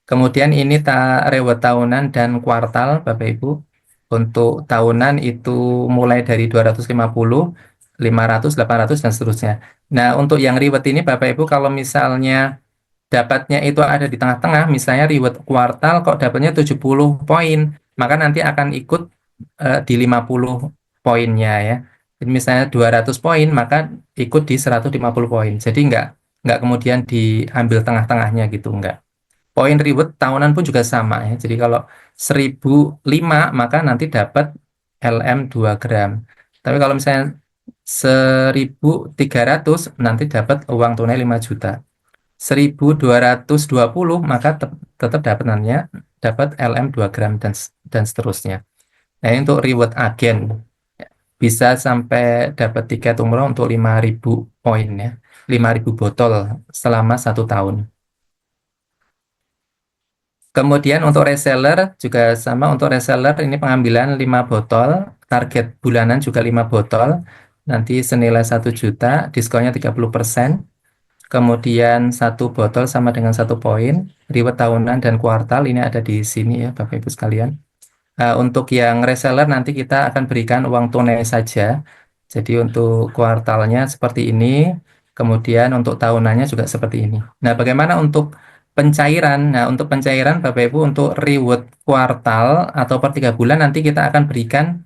Kemudian ini reward tahunan dan kuartal, Bapak Ibu. Untuk tahunan itu mulai dari 250, 500, 800, dan seterusnya. Nah, untuk yang reward ini Bapak Ibu kalau misalnya dapatnya itu ada di tengah-tengah, misalnya reward kuartal kok dapatnya 70 poin, maka nanti akan ikut di 50 poinnya ya. Jadi misalnya 200 poin, maka ikut di 150 poin. Jadi nggak kemudian diambil tengah-tengahnya gitu, nggak. Poin reward tahunan pun juga sama ya. Jadi kalau 1005 maka nanti dapat LM 2 gram. Tapi kalau misalnya 1300 nanti dapat uang tunai 5 juta. 1220 maka tetap dapat LM 2 gram dan seterusnya. Nah, ini untuk reward agen bisa sampai dapat tiket umroh untuk 5.000 poin ya. 5.000 botol selama 1 tahun. Kemudian untuk reseller juga sama, untuk reseller ini pengambilan 5 botol, target bulanan juga 5 botol, nanti senilai 1 juta, diskonnya 30%. Kemudian 1 botol sama dengan 1 poin, reward tahunan dan kuartal ini ada di sini ya Bapak Ibu sekalian. Untuk yang reseller nanti kita akan berikan uang tunai saja. Jadi untuk kuartalnya seperti ini, kemudian untuk tahunannya juga seperti ini. Nah, bagaimana untuk pencairan? Nah, untuk pencairan Bapak Ibu untuk reward kuartal atau per 3 bulan nanti kita akan berikan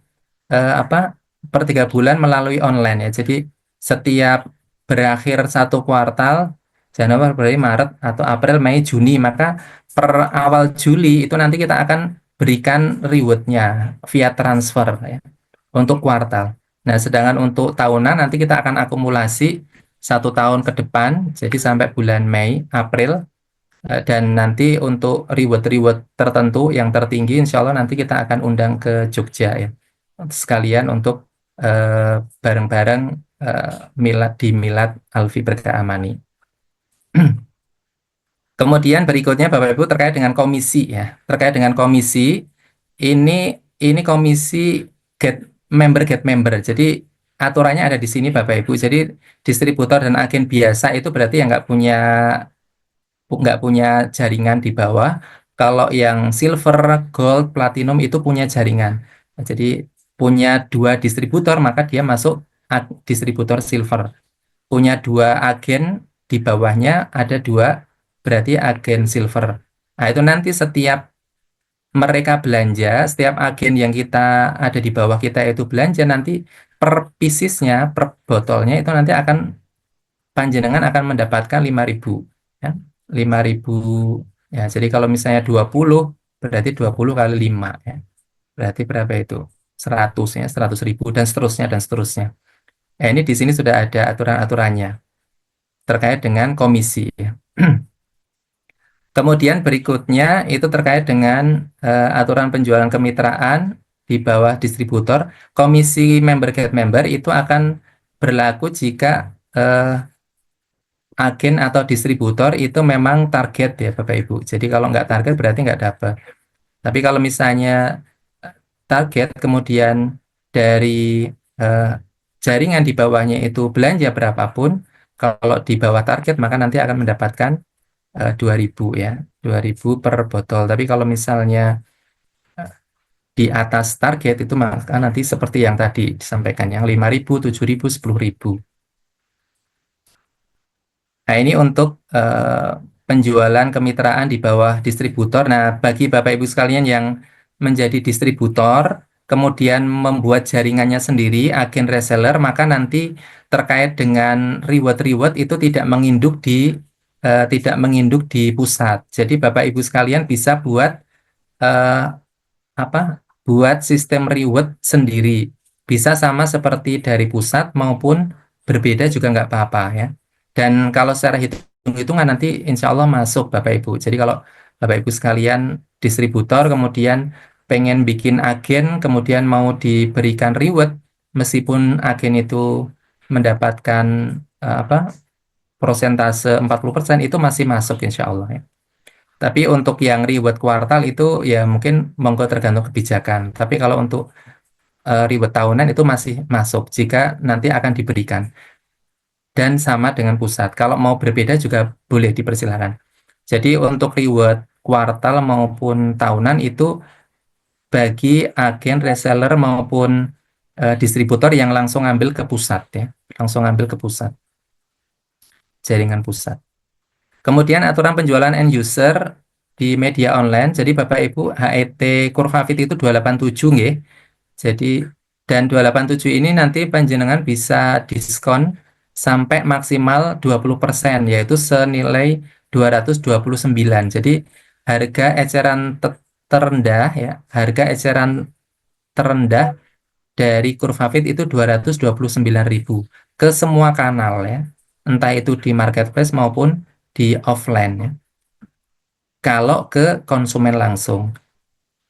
per 3 bulan melalui online ya. Jadi setiap berakhir 1 kuartal, Januari, Februari, Maret, atau April, Mei, Juni, maka per awal Juli itu nanti kita akan berikan rewardnya via transfer ya, untuk kuartal. Nah, sedangkan untuk tahunan nanti kita akan akumulasi 1 tahun ke depan, jadi sampai bulan Mei, April, dan nanti untuk reward-reward tertentu yang tertinggi, insya Allah nanti kita akan undang ke Jogja ya, sekalian untuk bareng-bareng di Milad Alfi Berkah Amani. Kemudian berikutnya Bapak Ibu terkait dengan komisi ya. Terkait dengan komisi ini komisi get member. Jadi aturannya ada di sini Bapak Ibu. Jadi distributor dan agen biasa itu berarti yang nggak punya jaringan di bawah. Kalau yang silver, gold, platinum itu punya jaringan. Jadi punya 2 distributor maka dia masuk distributor silver. Punya 2 agen di bawahnya ada 2 berarti agen silver. Nah, itu nanti setiap mereka belanja, setiap agen yang kita ada di bawah kita itu belanja, nanti per piecesnya, per botolnya itu nanti panjenengan akan mendapatkan 5.000 ya. 5.000 ya. Jadi kalau misalnya 20 berarti 20 kali 5 ya. Berarti berapa itu? 100 ya, 100.000 dan seterusnya dan seterusnya. Ini di sini sudah ada aturan-aturannya terkait dengan komisi ya. Kemudian berikutnya itu terkait dengan aturan penjualan kemitraan di bawah distributor. Komisi member get member itu akan berlaku jika agen atau distributor itu memang target ya Bapak Ibu. Jadi kalau nggak target berarti nggak dapat. Tapi kalau misalnya target kemudian dari eh, jaringan di bawahnya itu belanja berapapun, kalau di bawah target maka nanti akan mendapatkan 2.000 ya, 2.000 per botol. Tapi kalau misalnya eh, di atas target itu maka nanti seperti yang tadi disampaikan, yang 5.000, 7.000, 10.000. Nah, ini untuk penjualan kemitraan di bawah distributor. Nah, bagi Bapak Ibu sekalian yang menjadi distributor, kemudian membuat jaringannya sendiri, agen reseller, maka nanti terkait dengan reward-reward itu tidak menginduk di pusat. Jadi Bapak Ibu sekalian bisa buat eh, buat sistem reward sendiri. Bisa sama seperti dari pusat maupun berbeda juga nggak apa-apa ya. Dan kalau secara hitung-hitungan nanti insya Allah masuk Bapak Ibu. Jadi kalau Bapak Ibu sekalian distributor kemudian pengen bikin agen kemudian mau diberikan reward meskipun agen itu mendapatkan persentase 40% itu masih masuk insya Allah ya. Tapi untuk yang reward kuartal itu ya mungkin monggo tergantung kebijakan. Tapi kalau untuk reward tahunan itu masih masuk jika nanti akan diberikan. Dan sama dengan pusat. Kalau mau berbeda juga boleh dipersilakan. Jadi untuk reward kuartal maupun tahunan itu bagi agen reseller maupun distributor yang langsung ambil ke pusat ya. Langsung ambil ke pusat. Jaringan pusat. Kemudian aturan penjualan end user di media online. Jadi Bapak Ibu HET Kurvavit itu 287 nggih. Jadi dan 287 ini nanti panjenengan bisa diskon sampai maksimal 20% yaitu senilai 229. Jadi harga eceran terendah ya, harga eceran terendah dari Kurvavit itu 229.000 ke semua kanal ya. Entah itu di marketplace maupun di offline ya. Kalau ke konsumen langsung.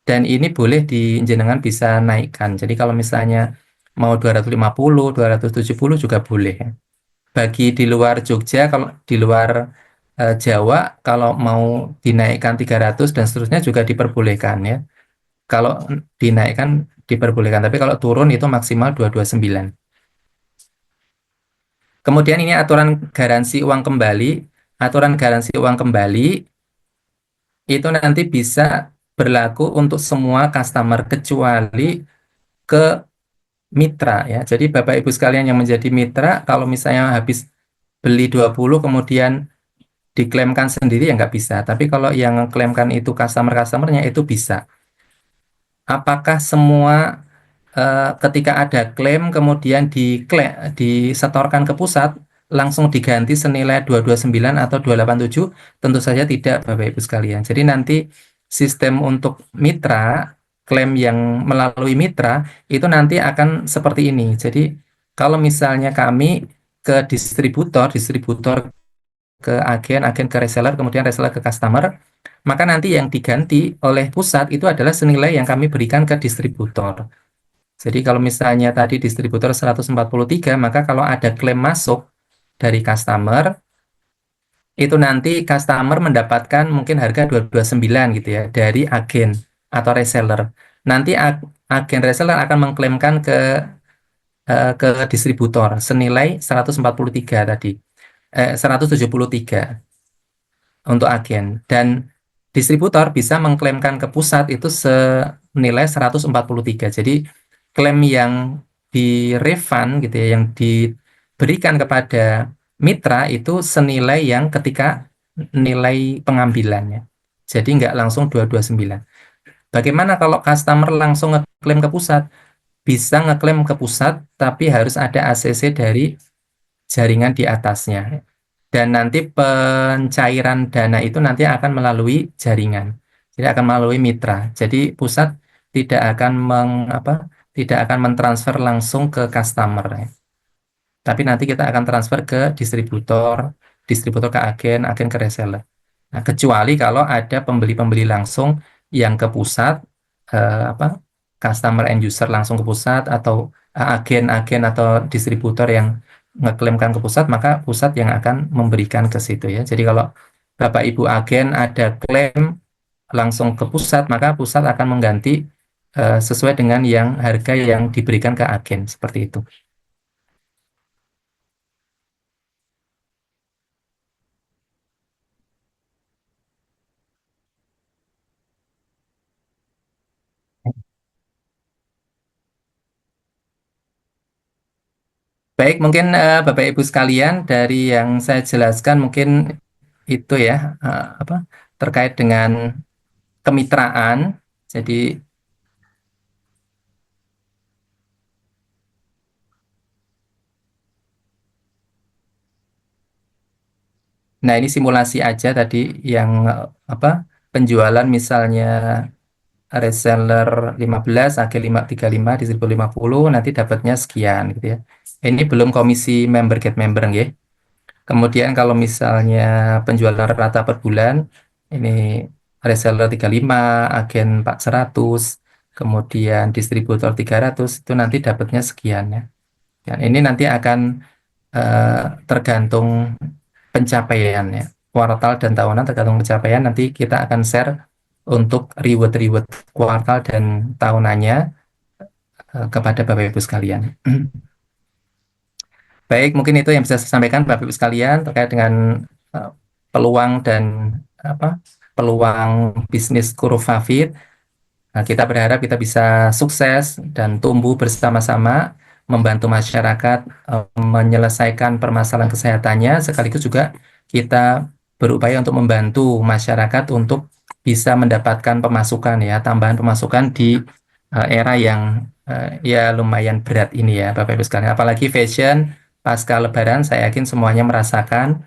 Dan ini boleh jenengan bisa naikkan. Jadi kalau misalnya mau 250, 270 juga boleh ya. Bagi di luar Jogja, kalau di luar Jawa, kalau mau dinaikkan 300 dan seterusnya juga diperbolehkan ya. Kalau dinaikkan diperbolehkan, tapi kalau turun itu maksimal 229. Kemudian ini aturan garansi uang kembali. Aturan garansi uang kembali itu nanti bisa berlaku untuk semua customer kecuali ke mitra ya. Jadi Bapak Ibu sekalian yang menjadi mitra, kalau misalnya habis beli 20 kemudian diklaimkan sendiri ya nggak bisa. Tapi kalau yang klaimkan itu customer-customernya itu bisa. Apakah semua ketika ada klaim kemudian disetorkan ke pusat langsung diganti senilai 229 atau 287? Tentu saja tidak Bapak Ibu sekalian. Jadi nanti sistem untuk mitra, klaim yang melalui mitra itu nanti akan seperti ini. Jadi kalau misalnya kami ke distributor ke agen, agen ke reseller, kemudian reseller ke customer, maka nanti yang diganti oleh pusat itu adalah senilai yang kami berikan ke distributor. Jadi kalau misalnya tadi distributor 143, maka kalau ada klaim masuk dari customer, itu nanti customer mendapatkan mungkin harga 229 gitu ya, dari agen atau reseller. Nanti agen reseller akan mengklaimkan ke distributor senilai 143 tadi. 173 untuk agen. Dan distributor bisa mengklaimkan ke pusat itu senilai 143. Jadi klaim yang di-refund gitu ya, yang diberikan kepada mitra itu senilai yang ketika nilai pengambilannya. Jadi nggak langsung 229. Bagaimana kalau customer langsung ngeklaim ke pusat? Bisa ngeklaim ke pusat, tapi harus ada ACC dari jaringan di atasnya. Dan nanti pencairan dana itu nanti akan melalui jaringan. Jadi akan melalui mitra. Jadi pusat tidak akan tidak akan mentransfer langsung ke customer ya. Tapi nanti kita akan transfer ke distributor, distributor ke agen, agen ke reseller. Nah, kecuali kalau ada pembeli-pembeli langsung yang ke pusat, apa, customer end user langsung ke pusat, atau agen-agen atau distributor yang ngeklaimkan ke pusat, maka pusat yang akan memberikan ke situ ya. Jadi kalau Bapak Ibu agen ada klaim langsung ke pusat, maka pusat akan mengganti sesuai dengan yang harga yang diberikan ke agen, seperti itu. Baik, mungkin Bapak Ibu sekalian, dari yang saya jelaskan mungkin itu ya, apa, terkait dengan kemitraan. Jadi, nah ini simulasi aja tadi yang apa, penjualan misalnya reseller 15, agen 35, distributor 50, nanti dapatnya sekian gitu ya. Ini belum komisi member get member nggih. Kemudian kalau misalnya penjualan rata per bulan, ini reseller 35, agen 400, kemudian distributor 300, itu nanti dapatnya sekian ya. Dan ini nanti akan tergantung pencapaian ya. Kuartal dan tahunan tergantung pencapaian, nanti kita akan share untuk reward-reward kuartal dan tahunannya kepada Bapak Ibu sekalian. Baik, mungkin itu yang bisa saya sampaikan Bapak Ibu sekalian terkait dengan peluang dan apa, peluang bisnis Kurufafit. Nah, kita berharap kita bisa sukses dan tumbuh bersama-sama, membantu masyarakat menyelesaikan permasalahan kesehatannya, sekaligus juga kita berupaya untuk membantu masyarakat untuk bisa mendapatkan pemasukan ya, tambahan pemasukan di era yang ya lumayan berat ini ya Bapak Ibu sekalian. Apalagi fashion pasca Lebaran, saya yakin semuanya merasakan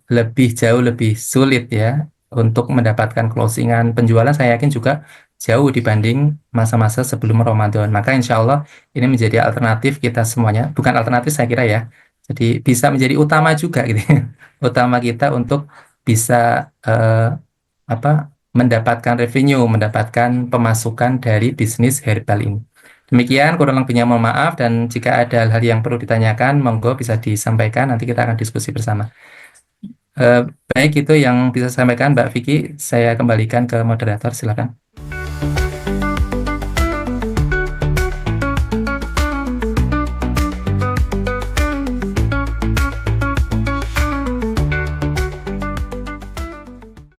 lebih jauh lebih sulit ya untuk mendapatkan closingan penjualan. Saya yakin juga jauh dibanding masa-masa sebelum Ramadan. Maka insya Allah ini menjadi alternatif kita semuanya. Bukan alternatif saya kira ya. Jadi bisa menjadi utama juga gitu. Utama kita untuk bisa apa, mendapatkan revenue, mendapatkan pemasukan dari bisnis herbal ini. Demikian, kurang lebihnya mohon maaf, dan jika ada hal-hal yang perlu ditanyakan, monggo bisa disampaikan, nanti kita akan diskusi bersama. Baik, itu yang bisa saya sampaikan Mbak Vicky, saya kembalikan ke moderator, silakan.